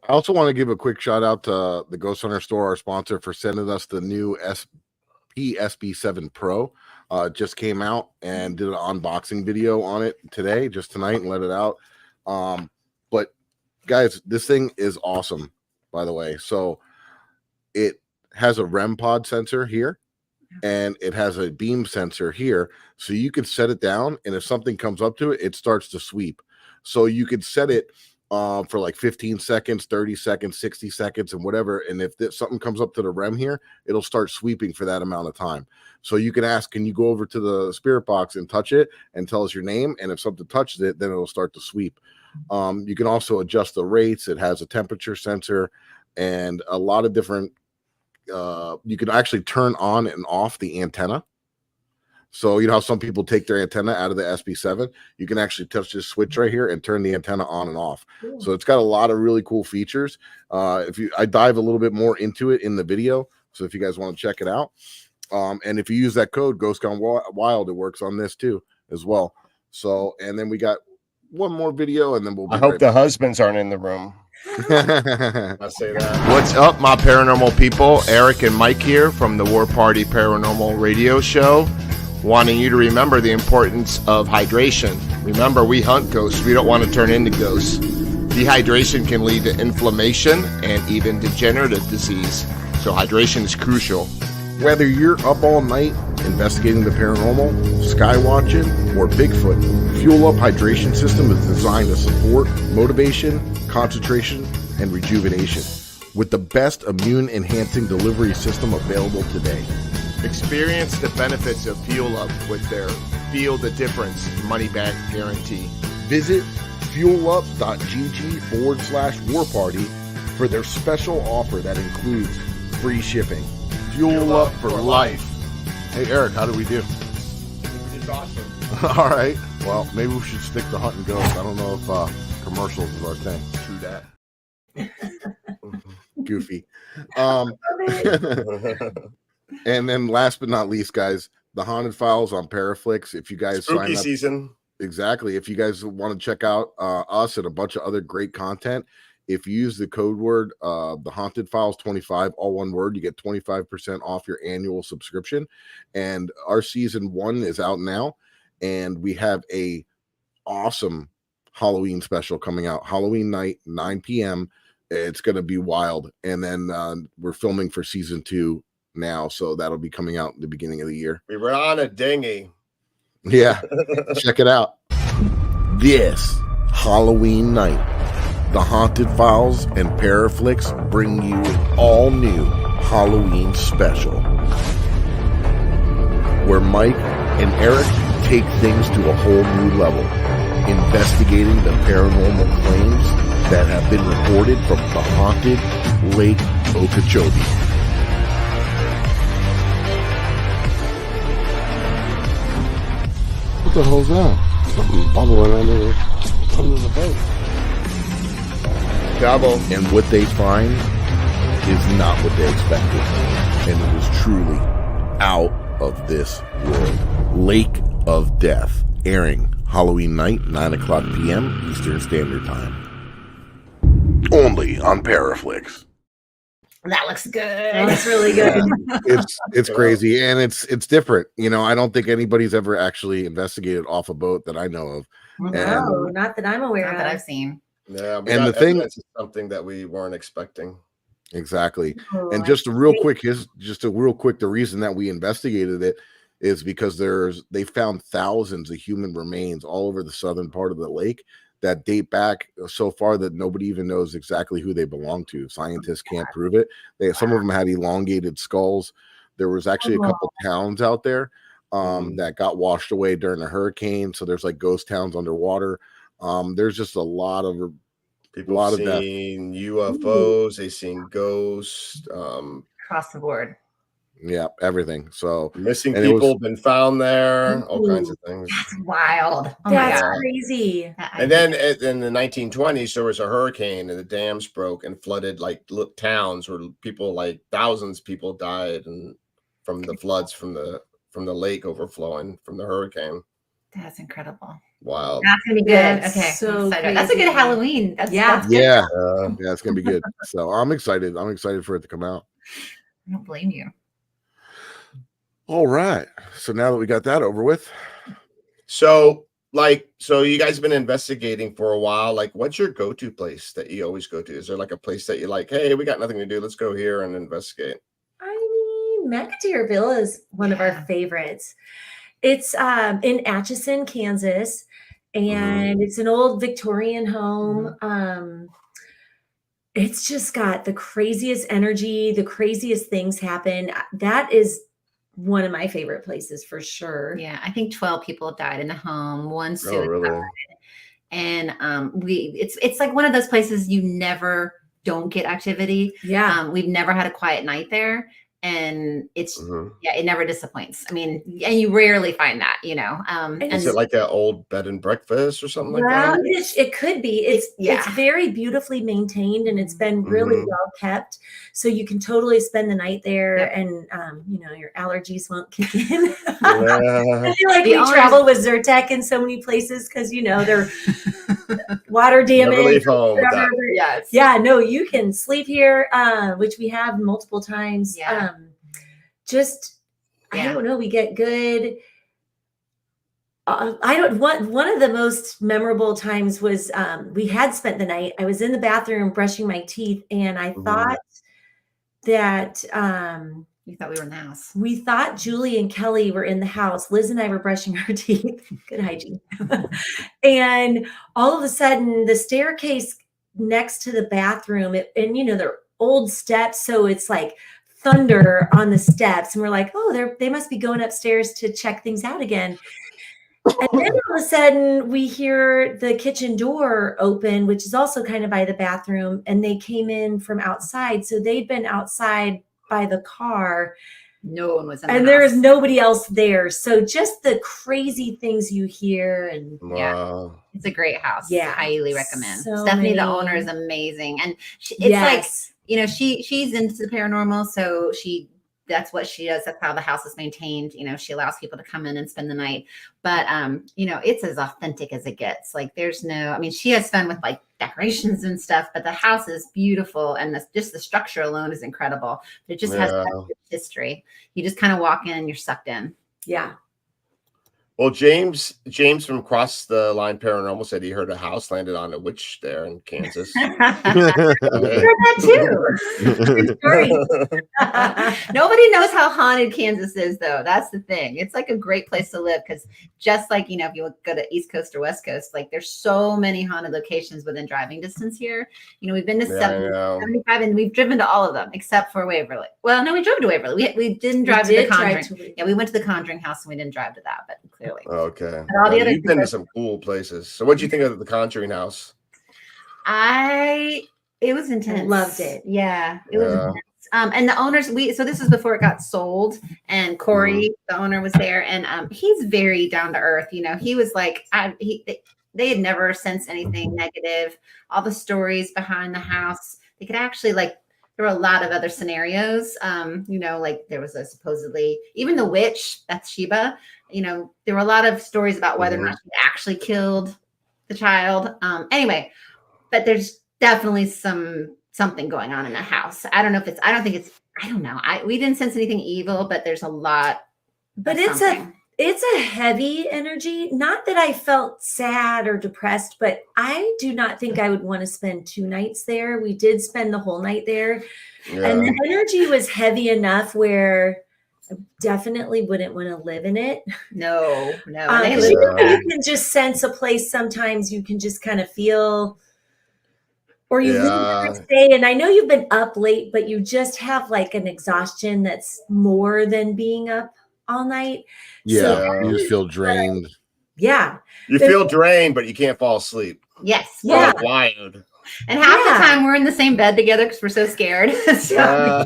I also want to give a quick shout out to the Ghost Hunter store, our sponsor, for sending us the new SB7 Pro. Just came out and did an unboxing video on it today, just tonight, and let it out. But guys, this thing is awesome, by the way. So it has a REM pod sensor here, and it has a beam sensor here. So you can set it down, and if something comes up to it, it starts to sweep. So you could set it for like 15 seconds, 30 seconds, 60 seconds, and whatever. And if something comes up to the REM here, it'll start sweeping for that amount of time. So you can ask, can you go over to the spirit box and touch it and tell us your name? And if something touches it, then it'll start to sweep. You can also adjust the rates. It has a temperature sensor and a lot of different, you can actually turn on and off the antenna. So you know how some people take their antenna out of the SB7? You can actually touch this switch right here and turn the antenna on and off. Cool. So it's got a lot of really cool features. I dive a little bit more into it in the video. So if you guys want to check it out. And if you use that code Ghost Gone Wild, it works on this too as well. So, and then we got one more video and then we'll be I hope the husbands aren't in the room. I say that. What's up, my paranormal people? Eric and Mike here from the War Party Paranormal Radio Show. Wanting you to remember the importance of hydration. Remember, we hunt ghosts. We don't want to turn into ghosts. Dehydration can lead to inflammation and even degenerative disease. So hydration is crucial. Whether you're up all night investigating the paranormal, skywatching, or Bigfoot, Fuel Up Hydration System is designed to support motivation, concentration, and rejuvenation with the best immune-enhancing delivery system available today. Experience the benefits of Fuel Up with their Feel the Difference money-back guarantee. Visit fuelup.gg/warparty for their special offer that includes free shipping. Fuel Up for life. Hey, Eric, how did we do? We did awesome. All right. Well, maybe we should stick to hunting ghosts. I don't know if commercials is our thing. True that. Goofy. And then last but not least, guys, the Haunted Files on Paraflix. If you guys Spooky sign up, season. exactly. If you guys want to check out us and a bunch of other great content, if you use the code word the Haunted Files 25, all one word, you get 25% off your annual subscription. And our season 1 is out now, and we have a awesome Halloween special coming out Halloween night, 9 p.m. It's going to be wild. And then we're filming for season 2 now, so that'll be coming out in the beginning of the year. We were on a dinghy. Yeah, check it out. This Halloween night, the Haunted Files and Paraflix bring you an all-new Halloween special, where Mike and Eric take things to a whole new level, investigating the paranormal claims that have been reported from the haunted Lake Okeechobee. What the hell's that? Something bubbling under the boat. Double. And what they find is not what they expected. And it is truly out of this world. Lake of Death, airing Halloween night, 9:00 p.m. Eastern Standard Time. Only on Paraflix. That looks good. That's really good. It's crazy, and it's different. You know, I don't think anybody's ever actually investigated off a boat that I know of. No, not that I'm aware Not of. that I've seen. Yeah, And the thing is something that we weren't expecting. Exactly. Oh, And just a real quick, the reason that we investigated it is because they found thousands of human remains all over the southern part of the lake that date back so far that nobody even knows exactly who they belong to. Scientists can't prove it. Some of them had elongated skulls. There was actually a couple towns out there that got washed away during a hurricane. So there's like ghost towns underwater. There's just a lot of People have seen UFOs, they've seen ghosts, Across the board. Yeah, everything. So missing people have been found there, all kinds of things. That's wild. Oh That's crazy. And then in the 1920s, there was a hurricane and the dams broke and flooded like towns where people, like thousands of people died and from the floods from the lake overflowing from the hurricane. That's incredible. Wild. That's gonna be good. That's okay. so That's a good Halloween. That's good. Yeah, it's gonna be good. So I'm excited. I'm excited for it to come out. I don't blame you. All right. So now that we got that over with. So you guys have been investigating for a while. Like, what's your go-to place that you always go to? Is there like a place that you like, hey, we got nothing to do, let's go here and investigate? I mean, McAteerville is one of our favorites. It's in Atchison, Kansas, and it's an old Victorian home. It's just got the craziest energy, the craziest things happen. That is one of my favorite places for sure. Yeah, I think 12 people died in the home, one suicide. Oh, really? And it's like one of those places you never don't get activity. Yeah. We've never had a quiet night there. And it's it never disappoints. I mean, and you rarely find that, you know. Is it like an old bed and breakfast or something like that? It could be. It's very beautifully maintained and it's been really well kept. So you can totally spend the night there and you know, your allergies won't kick in. I feel like we travel with Zyrtec in so many places because you know they're water damage. Never leave home. Yeah, no, you can sleep here, which we have multiple times. Yeah. I don't know. We get good. One of the most memorable times was we had spent the night. I was in the bathroom brushing my teeth, and I thought that You thought we were in the house. We thought Julie and Kelly were in the house. Liz and I were brushing our teeth. Good hygiene. And all of a sudden, the staircase next to the bathroom, and they're old steps, so it's like thunder on the steps. And we're like, oh, they must be going upstairs to check things out again. And then all of a sudden, we hear the kitchen door open, which is also kind of by the bathroom, and they came in from outside. So they'd been outside by the car. No one was in the and there house. is nobody else there. So just the crazy things you hear, and Wow. It's a great house. Yeah. Highly recommend. So Stephanie, the many- owner, is amazing. And it's yes. like, she's into the paranormal. So that's what she does. That's how the house is maintained. She allows people to come in and spend the night. But, it's as authentic as it gets. Like she has fun with like decorations and stuff, but the house is beautiful. And just the structure alone is incredible. It just has history. You just kind of walk in and you're sucked in. Yeah. Well, James from Across the Line Paranormal said he heard a house landed on a witch there in Kansas. I heard that too. Nobody knows how haunted Kansas is, though. That's the thing. It's like a great place to live because just like, if you go to East Coast or West Coast, like there's so many haunted locations within driving distance here. We've been to 75 and we've driven to all of them except for Waverly. Well, no, we drove to Waverly. We didn't drive to the Conjuring. We went to the Conjuring house and we didn't drive to that, but clearly. Okay. All the other you've been to some cool places. So what do you think of the Conjuring house? It was intense. Loved it. Yeah, it was intense. And the owners, so this was before it got sold, and Corey, the owner, was there, and he's very down to earth. He was like, they had never sensed anything negative. All the stories behind the house, they could actually there were a lot of other scenarios. Like there was supposedly even the witch, Bathsheba. There were a lot of stories about whether or not she actually killed the child. Anyway, but there's definitely something going on in the house. I don't know. We didn't sense anything evil, but there's a lot. But it's a heavy energy. Not that I felt sad or depressed, but I do not think I would want to spend 2 nights there. We did spend the whole night there. Yeah. And the energy was heavy enough where I definitely wouldn't want to live in it. No. You can just sense a place. Sometimes you can just kind of feel, or you leave the next day. And I know you've been up late, but you just have like an exhaustion that's more than being up all night. Yeah, so, you just feel drained. Yeah. You feel drained, but you can't fall asleep. Yes. Yeah. Wired. And half the time we're in the same bed together because we're so scared. I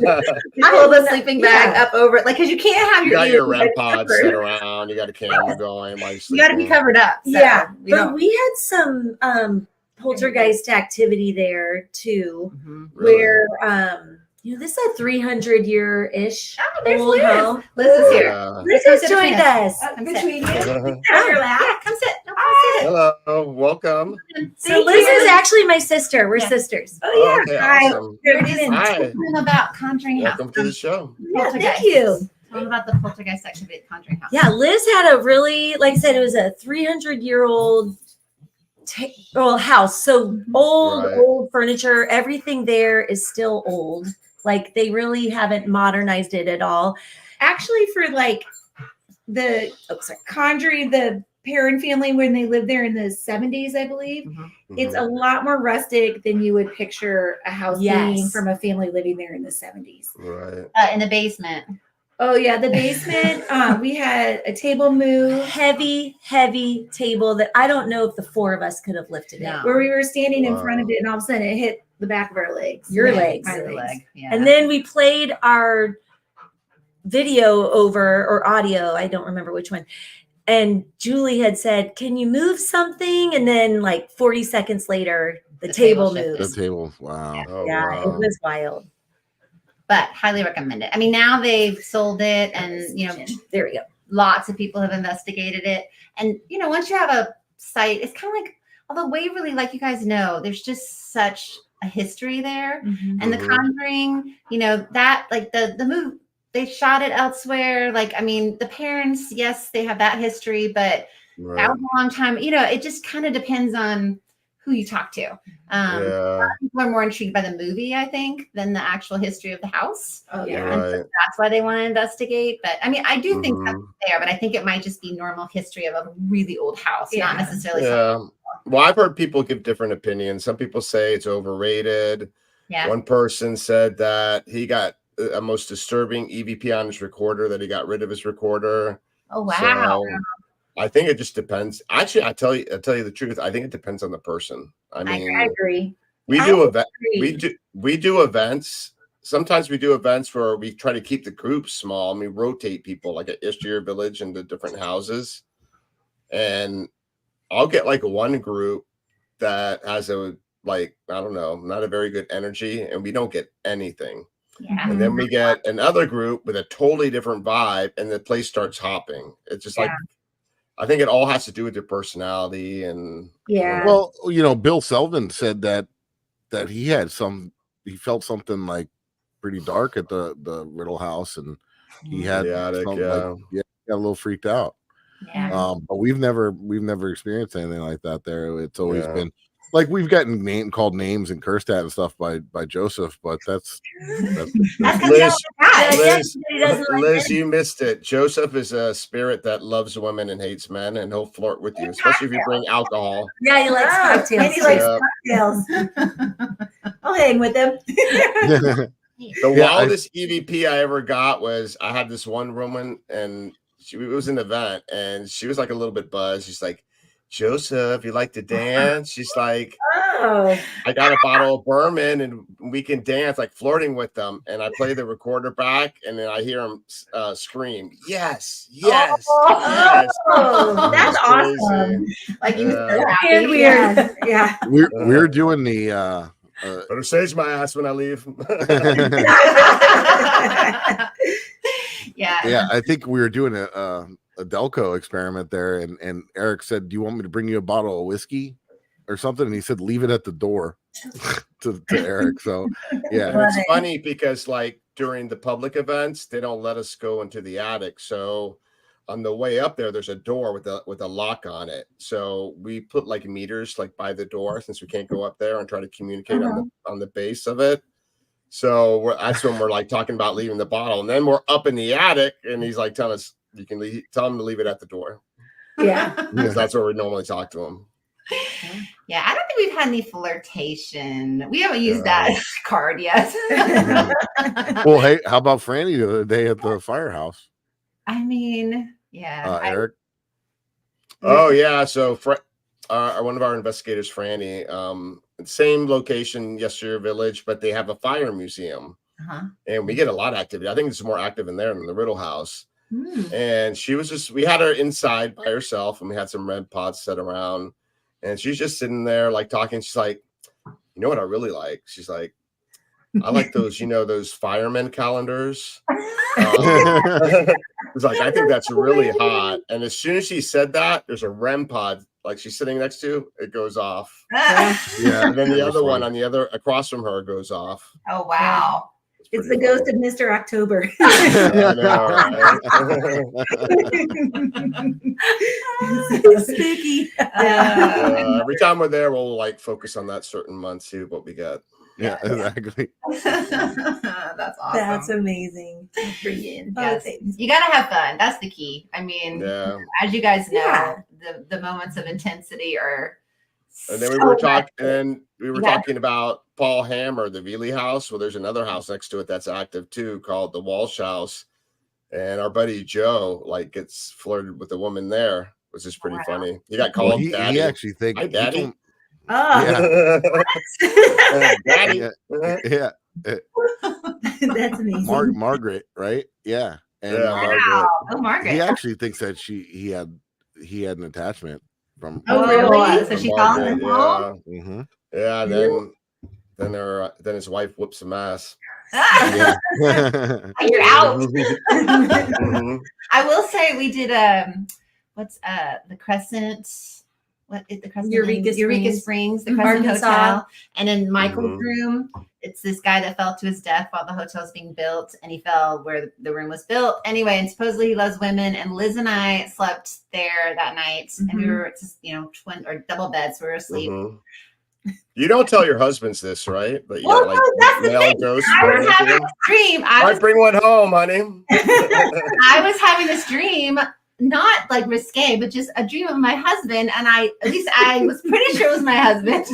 hold the sleeping bag up over it, because you can't have your REM pod sit around. You got a camera going. You got to be covered up. So but we had some poltergeist activity there too, where this is a 300-year-ish old home. Liz is here. Liz has joined us. Between you. Yeah, come sit. Hello, welcome. So Liz is actually my sister. We're sisters. Oh, yeah. Okay, awesome. Hi. About Conjuring House. Welcome to the show. Yeah, thank you. Tell them about the poltergeist activity at Conjuring House. Yeah, Liz had a really, like I said, it was a 300-year-old house. So old furniture. Everything there is still old. Like they really haven't modernized it at all. Actually, for like the Conjuring, the Perrin family, when they lived there in the 70s, I believe, it's a lot more rustic than you would picture a house being from a family living there in the 70s. Right. In the basement. Oh yeah, the basement. We had a table move, heavy table that I don't know if the 4 of us could have lifted it. Where we were standing in front of it, and all of a sudden it hit the back of our legs. Your legs. My leg. Yeah. And then we played our video over, or audio, I don't remember which one. And Julie had said, "Can you move something?" And then like 40 seconds later, the table moves. The table. Wow. It was wild. But highly recommend it. I mean, now they've sold it, and there we go. Lots of people have investigated it. And once you have a site, it's kind of like, although Waverly, like you guys know, there's just such a history there. And The Conjuring, that like the movie, they shot it elsewhere. Like, I mean, the parents, yes, they have that history, but that was a long time. It just kind of depends on who you talk to. A lot of people are more intrigued by the movie, I think, than the actual history of the house. Oh yeah. And so that's why they want to investigate. But I mean, I do think that's there, but I think it might just be normal history of a really old house, not necessarily. Well, I've heard people give different opinions. Some people say it's overrated. Yeah. One person said that he got a most disturbing EVP on his recorder, that he got rid of his recorder. Oh wow. So I think it just depends. Actually, I'll tell you the truth. I think it depends on the person. I mean, I agree. We do events. Sometimes we do events where we try to keep the group small and we rotate people, like at Ishtar Village, into different houses. And I'll get like one group that has a, like, I don't know, not a very good energy, and we don't get anything. Yeah. And then we get another group with a totally different vibe, and the place starts hopping. It's just like, I think it all has to do with your personality. And well, you know, Bill Selvin said that he felt something like pretty dark at the Riddle house, and he had attic, got a little freaked out. Yeah. But we've never experienced anything like that there. It's always been like we've gotten called names and cursed at and stuff by Joseph, but that's Liz, you missed it. Joseph is a spirit that loves women and hates men, and he'll flirt with you, especially if you bring alcohol. Yeah, he likes cocktails. He likes cocktails. I'll hang with him. The wildest EVP I ever got was, I had this one woman, and it was an event, and she was like a little bit buzzed. She's like, Joseph, you like to dance? She's like, I got a bottle of bourbon and we can dance, like flirting with them. And I play the recorder back, and then I hear him scream, yes, yes, yes. That's awesome. Like you were so happy. And weird. Yeah. We're doing the better sage my ass when I leave. Yeah, I think we were doing a Delco experiment there, and Eric said, do you want me to bring you a bottle of whiskey or something? And he said, leave it at the door to Eric. So yeah, it's funny because like during the public events, they don't let us go into the attic. So on the way up there's a door with a lock on it. So we put like meters like by the door, since we can't go up there, and try to communicate on the base of it. So that's when we're like talking about leaving the bottle, and then we're up in the attic, and he's like telling us, you can tell him to leave it at the door. Yeah, because that's where we normally talk to him. Yeah, I don't think we've had any flirtation. We haven't used that card yet. Well, hey, how about Franny the other day at the firehouse? I mean, Eric. Oh yeah, so one of our investigators, Franny, same location, Yesteryear Village, but they have a fire museum, and we get a lot of activity. I think it's more active in there than the Riddle house. And she was we had her inside by herself, and we had some red pods set around, and she's just sitting there like talking. She's like, you know what I really like? She's like, I like those, those firemen calendars. It's like, I think that's really hot. And as soon as she said that, there's a REM pod like she's sitting next to, it goes off. And then the other one on the other across from her goes off. Oh wow. It's the ghost of Mr. October. Spooky. Every time we're there, we'll like focus on that certain month, see what we get. Yeah, exactly. That's awesome. That's amazing. Yes. You gotta have fun. That's the key. I mean, as you guys know, the moments of intensity are. And then we were talking about Paul Hammer, the Veely house. Well, there's another house next to it that's active too, called the Walsh House. And our buddy Joe like gets flirted with a woman there, which is pretty funny. He got called Daddy. He actually thinks, hi, Daddy. Daddy. Yeah. That's amazing. Margaret, right? Yeah. And Margaret. Oh, Margaret. He actually thinks that he had an attachment from. Oh, really? So she followed him home? Mm-hmm. Yeah. Then his wife whoops some ass. You're out. I will say we did what's the Crescent? What is the Crescent? Eureka Springs, the Crescent Hotel. And in Michael's room, it's this guy that fell to his death while the hotel was being built, and he fell where the room was built. Anyway, and supposedly he loves women. And Liz and I slept there that night, and we were just, twin or double beds, so we were asleep. You don't tell your husbands this, right? But you Well, got like no, that's the male thing. ghosts. I was having this dream. I bring one home, honey. I was having this dream, not like risque, but just a dream of my husband. And I was pretty sure it was my husband.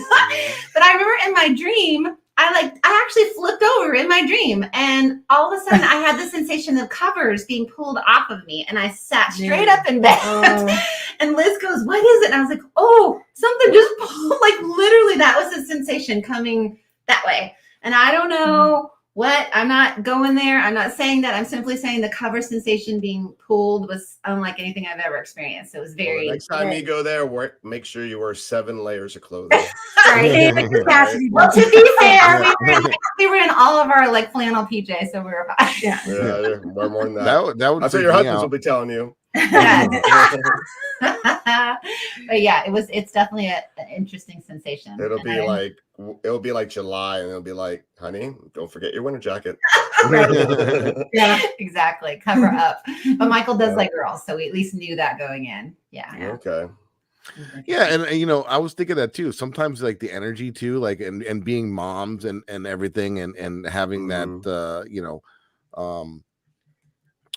But I remember in my dream, I actually flipped over in my dream, and all of a sudden I had the sensation of covers being pulled off of me, and I sat straight up in bed. And Liz goes, "What is it?" And I was like, "Oh, something just pulled." Like literally, that was the sensation coming that way. And I don't know what. I'm not going there. I'm not saying that. I'm simply saying the cover sensation being pulled was unlike anything I've ever experienced. It was very. Well, next time you go there, make sure you wear 7 layers of clothing. Right. Well, to be fair, we were in all of our like flannel PJs, so we were fine. Yeah, wear more than that. That would That's what your husbands will be telling you. But yeah, it's definitely an interesting sensation. It'll be like July, and it'll be like, honey, don't forget your winter jacket. Yeah, exactly. Cover up. But Michael does like girls, so we at least knew that going in. Yeah. Okay. Yeah, and I was thinking that too. Sometimes like the energy too, like and being moms and everything, and having that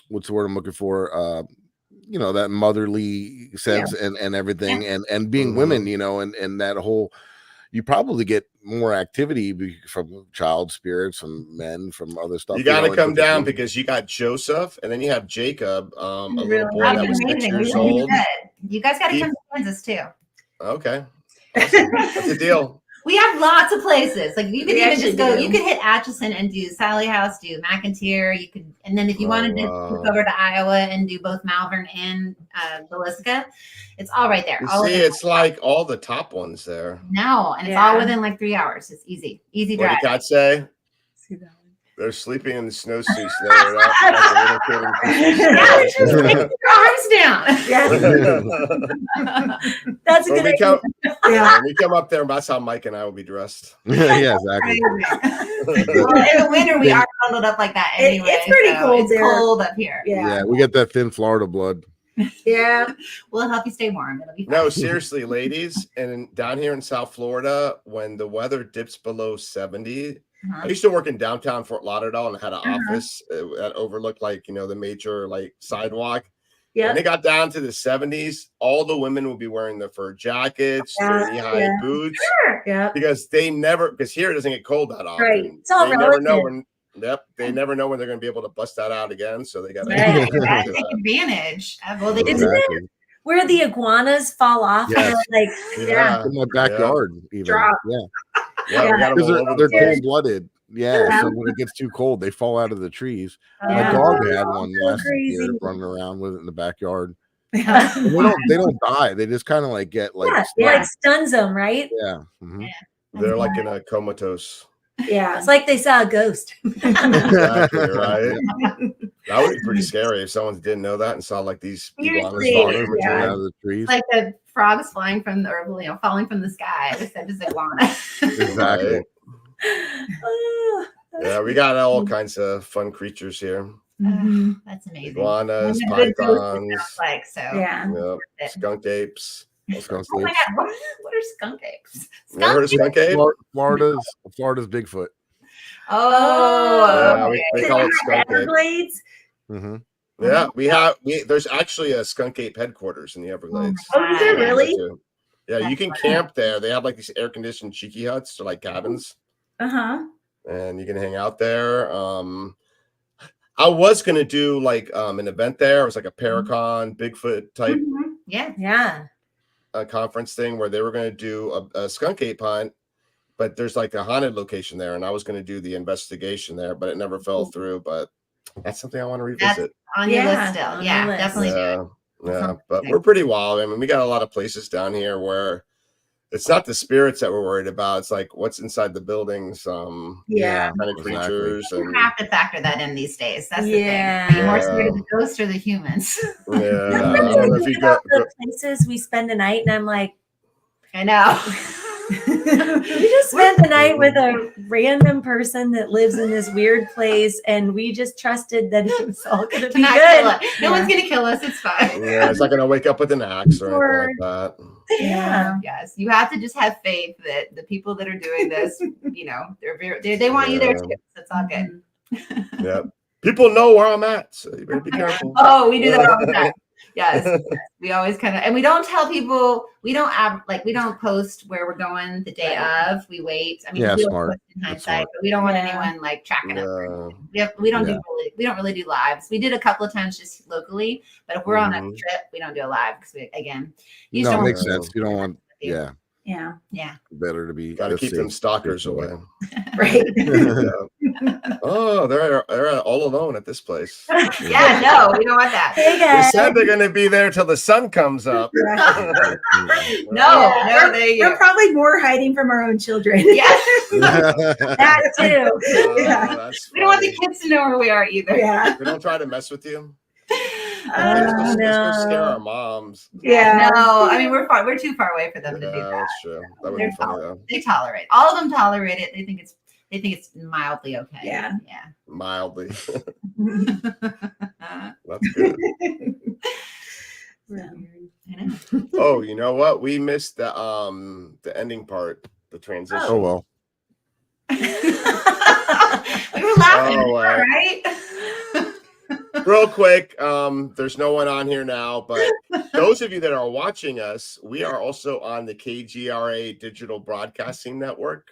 what's the word I'm looking for? That motherly sense and everything, and being women, and that whole, you probably get more activity from child spirits, from men, from other stuff. You got to come down because you got Joseph, and then you have Jacob, a little boy that was 6 years old. You guys got to come to Kansas too. Okay, awesome. That's a deal. We have lots of places. Like you could even just go. You could hit Atchison and do Sally House, do McIntyre. You could, and then if you wanted to move over to Iowa and do both Malvern and Villisca, it's all right there. It's like all the top ones there. No, and it's all within like 3 hours. It's easy drive. What did Kat say? They're sleeping in the snowsuits there. Like just take your arms down. That's a good idea. When we come up there, that's how Mike and I will be dressed. Yeah, exactly. Well, in the winter, we are bundled up like that anyway. It's pretty cold there. It's cold up here. Yeah, we get that thin Florida blood. Yeah, we'll help you stay warm. It'll be fine. No, seriously, ladies, and down here in South Florida, when the weather dips below 70, I used to work in downtown Fort Lauderdale and had an office that overlooked the major sidewalk. Yeah. When it got down to the 70s, all the women would be wearing their fur jackets, their knee-high boots. Sure. Because here it doesn't get cold that often. Right. It's all relative. They never know when they're going to be able to bust that out again, so they got to take advantage. Well, isn't where the iguanas fall off? Yes. In my backyard, even. Drop. They're cold-blooded. Yeah, so when it gets too cold, they fall out of the trees. My dog had one last year running around with it in the backyard. They don't die. They just kind of get stuns them, right? Yeah. Mm-hmm. They're like in a comatose. Yeah, it's like they saw a ghost. Exactly, right? That would be pretty scary if someone didn't know that and saw these iguanas falling out of the trees. Like the frogs flying from falling from the sky. Except it's iguana. Exactly. Yeah, we got all kinds of fun creatures here. That's amazing. Iguanas, pythons, skunk apes. Oh my God, what are skunk apes? Skunk ape? Florida's Bigfoot. Oh, we call it skunk ape. Everglades. Mm-hmm. Yeah, there's actually a skunk ape headquarters in the Everglades. Oh, is there really? Yeah, you can camp there. They have these air-conditioned cheeky huts, or cabins. And you can hang out there. I was gonna do an event there. It was like a Paracon Bigfoot type a conference thing where they were going to do a skunk ape hunt, but there's a haunted location there, and I was going to do the investigation there, but it never fell through. But that's something I want to revisit. That's on your list still. Yeah, definitely. Yeah, but we're pretty wild. I mean, we got a lot of places down here where it's not the spirits that we're worried about. It's what's inside the buildings. Kind of creatures. You have to factor that in these days. That's the thing. Are you more scared of the ghosts or the humans? Yeah. I don't know if you go places we spend the night, and I'm like, I know. We just spent the night with a random person that lives in this weird place, and we just trusted that it was all going to be good. No one's going to kill us. It's fine. Yeah, it's not going to wake up with an axe or anything like that. Yeah. Yes. You have to just have faith that the people that are doing this, they want you there too. So it's all good. Yeah. People know where I'm at, so you better be careful. Oh, we do that all the time. Yes. We always and we don't tell people, we don't post where we're going the day of. We wait. I mean, we don't post in hindsight, but we don't want anyone like tracking us. We don't really do lives. We did a couple of times just locally, but if we're on a trip, we don't do a live because it makes sense. You don't want, Yeah. Better to be. Got to keep them stalkers away. Right. Oh, they're all alone at this place. Yeah, no, we don't want that. Hey They guys. said they're going to be there till the sun comes up. No, we're probably more hiding from our own children. Yeah. That too. We don't want the kids to know where we are either. Yeah. They don't try to mess with you. No. Let's go scare our moms. Yeah. No, I mean we're too far away for them to do that. That's true. That would be funny though. They tolerate. All of them tolerate it. They think it's mildly okay. Yeah. Mildly. That's good. I know. Oh, you know what? We missed the ending part, the transition. Oh well. We were laughing, right? Real quick, there's no one on here now, but those of you that are watching us, we are also on the KGRA Digital Broadcasting Network.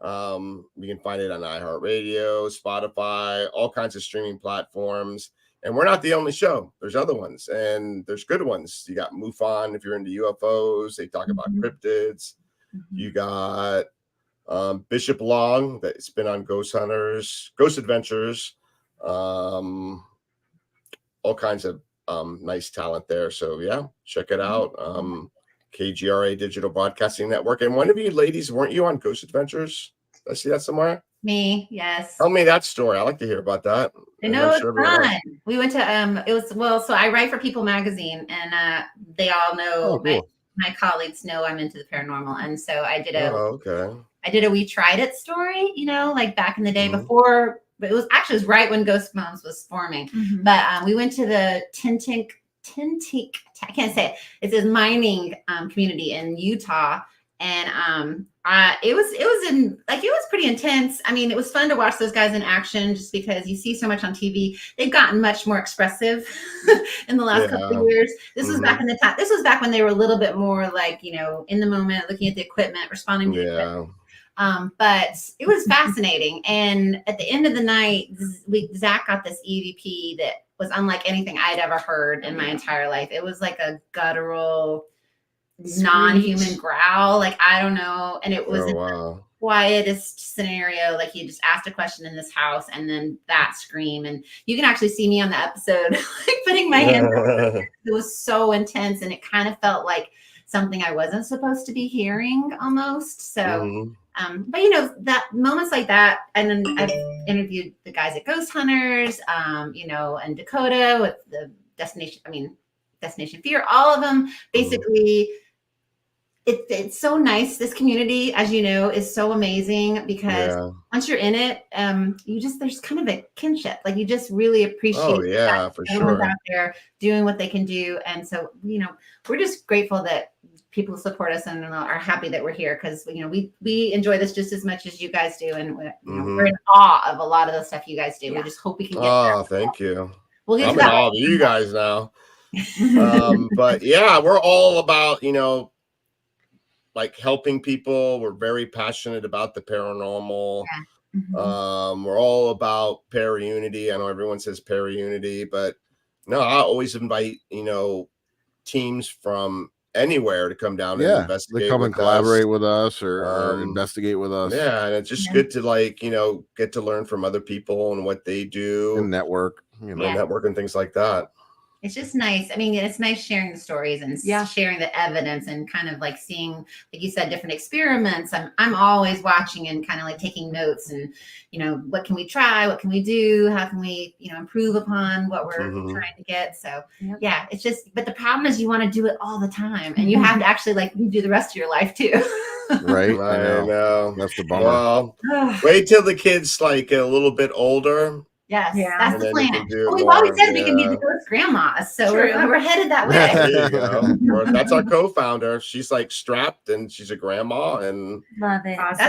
You can find it on iHeartRadio, Spotify, all kinds of streaming platforms. And we're not the only show. There's other ones, and there's good ones. You got MUFON if you're into UFOs. They talk about cryptids. You got Bishop Long that's been on Ghost Adventures. All kinds of nice talent there. So yeah, check it out. KGRA Digital Broadcasting Network. And one of you ladies, weren't you on Ghost Adventures? Did I see that somewhere? Me, yes. Tell me that story. I like to hear about that. I know it's fun. We went to so I write for People Magazine, and they all know my colleagues know I'm into the paranormal, and so I did a We Tried It story, like back in the day before, but it was right when Ghost Moms was forming. But we went to the Tintic, I can't say it. It's this mining community in Utah, and it was pretty intense. I mean, it was fun to watch those guys in action, just because you see so much on TV. They've gotten much more expressive in the last couple of years. This was back in the time. This was back when they were a little bit more like, in the moment, looking at the equipment, responding to the equipment. But it was fascinating. And at the end of the night, Zach got this EVP that was unlike anything I'd ever heard in my entire life. It was like a guttural, non-human growl. Like, I don't know. And it was the quietest scenario. Like, he just asked a question in this house and then that scream. And you can actually see me on the episode, like putting my hand up. It was so intense. And it kind of felt like something I wasn't supposed to be hearing almost. So, but that moments like that, and then I've interviewed the guys at Ghost Hunters, and Dakota with the Destination Fear, all of them. Basically, it's so nice. This community, as you know, is so amazing because once you're in it, there's kind of a kinship. Like, you just really appreciate that for everyone's sure out there doing what they can do. And so, we're just grateful that people support us and are happy that we're here, because we enjoy this just as much as you guys do, and we're in awe of a lot of the stuff you guys do. We just hope we can get there. Thank you. We'll get I'm to in that. awe of you guys now. But yeah, we're all about like helping people. We're very passionate about the paranormal. We're all about para-unity. I know everyone says para-unity, but no, I always invite teams from anywhere to come down and investigate. They come and collaborate with us or investigate with us. Yeah, and it's just good to get to learn from other people and what they do and network, network and things like that. It's just nice. I mean, it's nice sharing the stories and sharing the evidence and kind of like seeing, like you said, different experiments. I'm always watching and kind of like taking notes and, what can we try? What can we do? How can we, improve upon what we're trying to get? So it's just, but the problem is you want to do it all the time and you have to actually do the rest of your life too. Right? I know. That's the bummer. Well, wait till the kids like get a little bit older. Yes, Yeah. that's And the then you plan. can do it Well, we've more, always said we can be yeah. the ghost grandmas, so True. we're headed that way. There you go. Or that's our co-founder. She's like strapped and she's a grandma and Love it. That's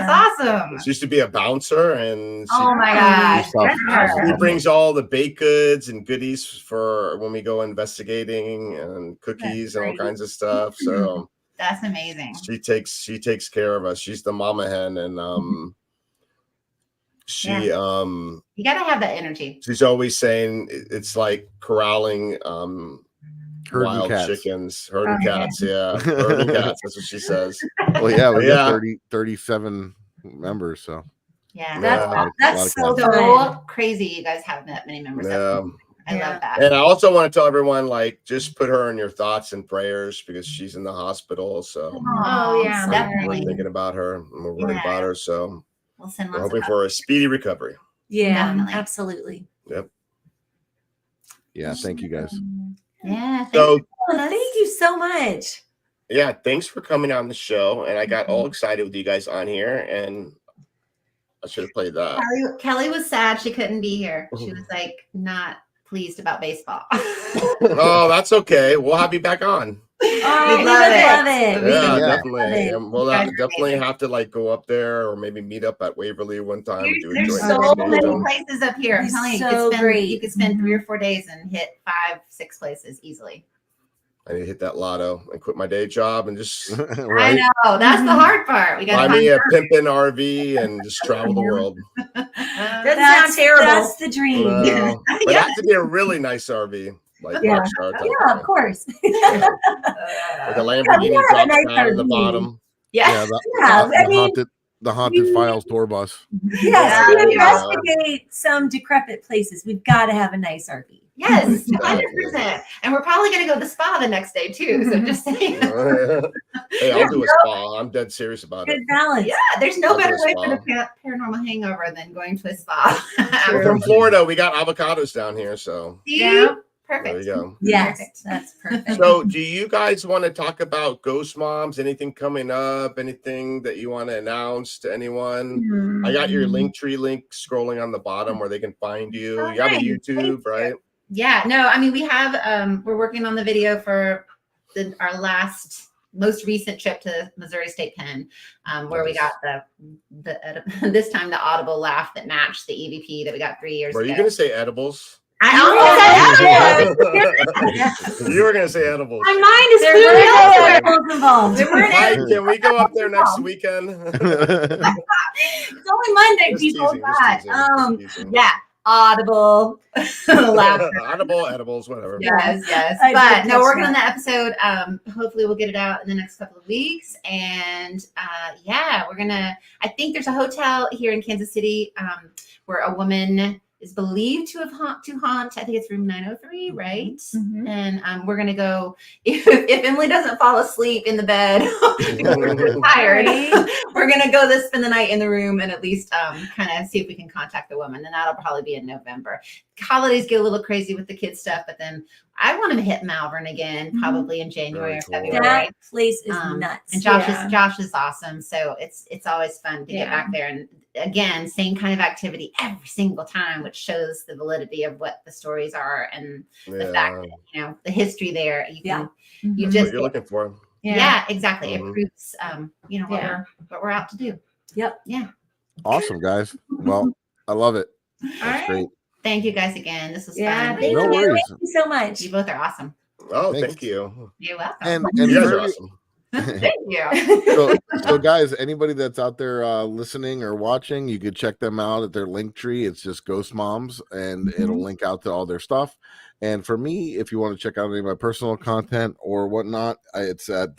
awesome. she used to be a bouncer and she, Oh my gosh, That's that's she awesome. brings all the baked goods and goodies for when we go investigating and cookies and all great. kinds of stuff. So That's amazing. she takes care of us. She's the mama hen and she You gotta have that energy. she's always saying it's like corralling Herding wild cats. chickens, herding cats, yeah. Herding cats, that's what she says. Well, yeah, we Yeah. got 37 members, so Yeah, Yeah. That's so Lot of fun. crazy. You guys have that many members. Yeah. I love that. And I also want to tell everyone, like, just put her in your thoughts and prayers because she's in the hospital. So Oh, yeah. we're definitely. thinking about her and we're worried about her. So We'll send we're lots hoping of for a speedy recovery. Yeah, Definitely. absolutely. Yep. yeah, thank you guys. Yeah. So Oh, thank you so much. yeah, thanks for coming on the show. And I got all excited with you guys on here, and I should have played that. Kelly was sad she couldn't be here. She was like not pleased about baseball. Oh, that's okay. We'll have you back on. Oh, we would love it. love it. Yeah, Yeah. definitely. And we'll You guys are definitely amazing. have to like go up there or maybe meet up at Waverly one time. Do a There's joint so many investigation. places up here. I'm It's telling you, so great. you could spend 3 or 4 days and hit 5, 6 places easily. I need to hit that lotto and quit my day job and just I Right? know that's the hard part. We got buy to me find a pimpin' RV and just travel the world. Doesn't sound terrible. That's the dream. No, but it has to be a really nice RV, like Yeah. Rockstar type Yeah, thing. of course. Like a Lamborghini have a drops nice down in the RV. bottom. Yeah. Yeah, the, Yeah, the I mean, the haunted files tour bus. yes, Yeah, we yeah. investigate some decrepit places. We've got to have a nice RV. Yes, Definitely. 100%. And we're probably going to go to the spa the next day too. So just saying. Hey, I'll do a spa. I'm dead serious about it. Good balance. Yeah, there's no I'll better do a way for the paranormal hangover than going to a spa. We're from Florida. We got avocados down here, so See? Yeah. there Perfect. you go. Yes, Perfect. that's perfect. So, do you guys want to talk about Ghost Moms? Anything coming up? Anything that you want to announce to anyone? I got your Linktree link scrolling on the bottom where they can find you. Oh, You have a nice. YouTube, right? Yeah, no, I mean, we have, we're working on the video for our most recent trip to Missouri State Pen, where we got this time the audible laugh that matched the EVP that we got 3 years Were ago. you going to say edibles? I almost said edibles. You were going to say edibles. My mind is There food were no elsewhere. edibles involved. There weren't Mike, edibles. can we go up there next weekend? It's only Monday, Just people. teasing, just God. teasing, just teasing. Yeah, audible laughter. Audible, edibles, whatever. Yes. I But did no, catch working that. on that episode. Hopefully we'll get it out in the next couple of weeks. And yeah, I think there's a hotel here in Kansas City where a woman is believed to haunt. I think it's room 903, right? Mhm. And we're gonna go if Emily doesn't fall asleep in the bed, we're tired. We're gonna go spend the night in the room and at least kind of see if we can contact the woman. And that'll probably be in November. Holidays get a little crazy with the kids stuff, but then I want to hit Malvern again, probably in January or Very cool. February. That place is Um, nuts. And Josh Yeah. is awesome. So it's always fun to get Yeah. back there. And again, same kind of activity every single time, which shows the validity of what the stories are and the fact that, the history there. You can, you That's just what you're looking for. yeah, exactly. Mhm. It proves what we're out to do. Yep. Yeah. Awesome, guys. Well, I love it. All That's right. great. Thank you guys again. This was Yeah. fun. Thank No you. worries. Thank you so much. You both are awesome. Oh, Thanks. thank you. You're welcome. And You guys for- are awesome. Thank you. so guys, anybody that's out there listening or watching, you could check them out at their link tree. It's just Ghost Moms, and it'll link out to all their stuff. And for me, if you want to check out any of my personal content or whatnot, it's at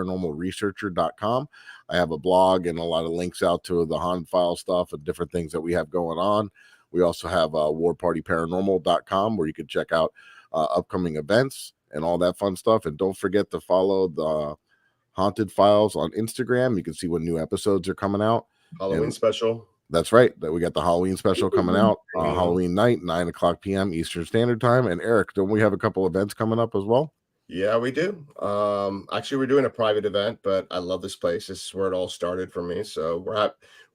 www.flaparanormalresearcher.com. I have a blog and a lot of links out to the Haunted File stuff and different things that we have going on. We also have warpartyparanormal.com where you can check out upcoming events and all that fun stuff. And don't forget to follow the Haunted Files on Instagram. You can see when new episodes are coming out. Halloween And- special. That's right. That we got the Halloween special coming out Halloween night, 9:00 p.m. Eastern Standard Time. And Eric, don't we have a couple events coming up as well? Yeah, we do. Actually, we're doing a private event, but I love this place. This is where it all started for me. So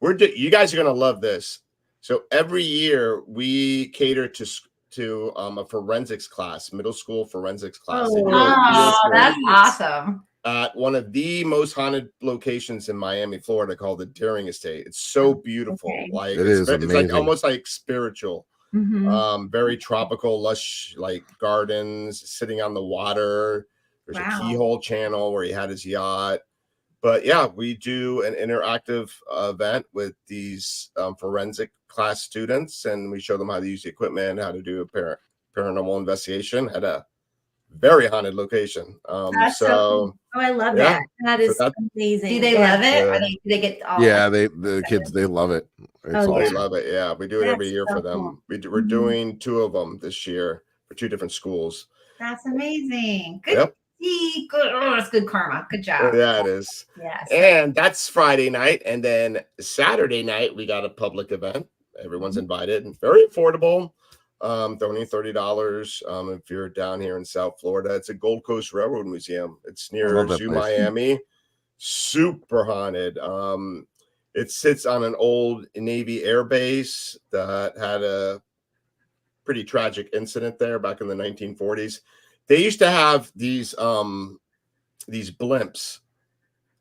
you guys are gonna love this. So every year we cater to a forensics class, middle school forensics class. They do a field trip that's awesome. at one of the most haunted locations in Miami, Florida, called the Deering Estate. It's so beautiful. Okay. Like It's like amazing. almost like spiritual. Mhm. Very tropical, lush, like gardens, sitting on the water. There's a Wow. keyhole channel where he had his yacht. But yeah, we do an interactive event with these forensic class students, and we show them how to use the equipment, how to do a paranormal investigation at a very haunted location. That's so cool. Oh, I love yeah. that. That is So amazing. Do they love it? Yeah. Or do they get all Yeah, the kids, they love it. It's Oh, They awesome. love it. Yeah, we do it every That's year so for them. cool. We're doing 2 of them this year for 2 different schools. That's amazing. Good. Yep. See, good. Oh, that's good karma. Good job. Yeah, it is. Yes. And that's Friday night. And then Saturday night, we got a public event. Everyone's invited and very affordable. Only $30 if you're down here in South Florida. It's a Gold Coast Railroad Museum. It's I near love that Zoo place. Miami. Super haunted. It sits on an old Navy air base that had a pretty tragic incident there back in the 1940s. They used to have these blimps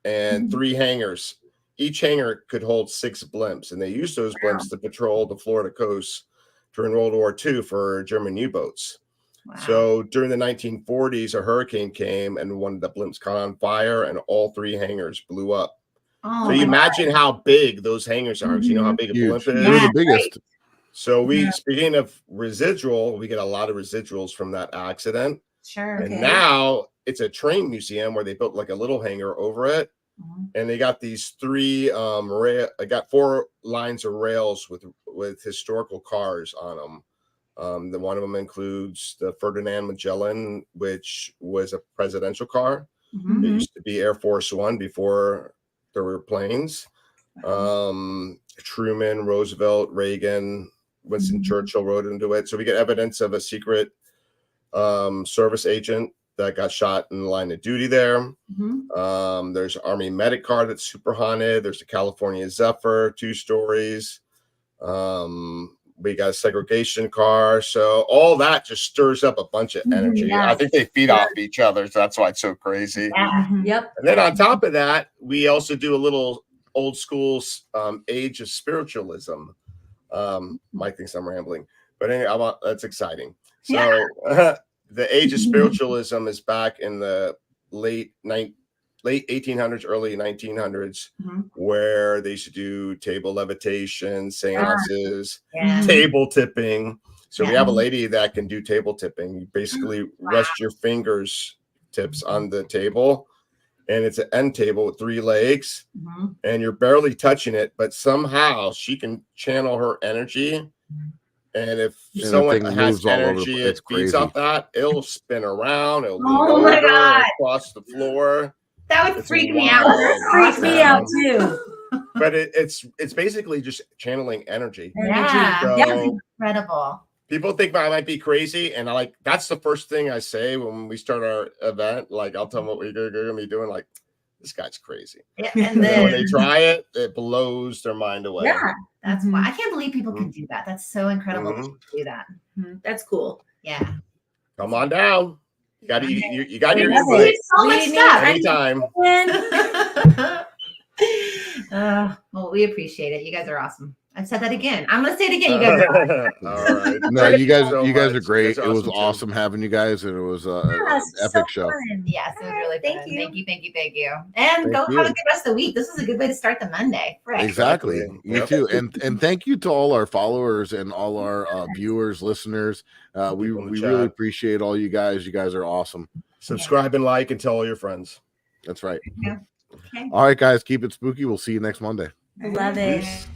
and 3 hangars. Each hangar could hold 6 blimps, and they used those blimps to patrol the Florida coast during World War II for German U-boats. Wow. So during the 1940s, a hurricane came and one of the blimps caught on fire, and all 3 hangars blew up. Oh, So you imagine how big those hangars are, because you know how big a Huge. blimp is. They're the biggest. So speaking of residual, we get a lot of residuals from that accident. Sure. And now it's a train museum where they built like a little hangar over it. And they got these 3 I got 4 lines of rails with historical cars on them. The one of them includes the Ferdinand Magellan, which was a presidential car. It used to be Air Force One before there were planes. Truman, Roosevelt, Reagan, Winston Churchill rode into it. So we get evidence of a secret service agent that got shot in the line of duty there. There's an Army medic car that's super haunted. There's a California Zephyr, 2 stories. We got a segregation car. So all that just stirs up a bunch of energy. Yes. I think they feed off each other. So that's why it's so crazy. Yep. And then on top of that, we also do a little old school age of spiritualism. Mike thinks I'm rambling, but anyway, that's exciting. So the age of spiritualism is back in the late 1800s, early 1900s, where they used to do table levitation, seances, table tipping. So we have a lady that can do table tipping. You basically rest your fingers tips on the table, and it's an end table with 3 legs, and you're barely touching it, but somehow she can channel her energy. And if someone has energy, it feeds off that, it'll spin around, it'll lean over, my God. across the floor. That would freak me out. Freaks me out too. But it's basically just channeling energy. Yeah. So That's incredible. people think I might be crazy, and that's the first thing I say when we start our event. Like, I'll tell them what we're gonna be doing. Like, this guy's crazy. Yeah, And then when they try it, it blows their mind away. Yeah. That's why I can't believe people can do that. That's so incredible to do that. That's cool. Yeah. Come on down. You got your There's so much stuff. anytime. Well, we appreciate it. You guys are awesome. I've said that again. I'm gonna say it again. You guys are awesome. All right. No, you guys So are much. great. You guys It are was awesome, too. awesome having you guys, and it was an Yes, epic so show. fun. Yes, it was really Thank fun. you. Thank you. And Thank go you. have a good rest of the week. This is a good way to start the Monday. Fresh. Exactly. Exactly. You Yep. too. And thank you to all our followers and all our viewers, listeners. We People in the really chat. appreciate all you guys. You guys are awesome. Subscribe and like and tell all your friends. That's right. Okay. All right, guys, keep it spooky. We'll see you next Monday. Love it. Peace.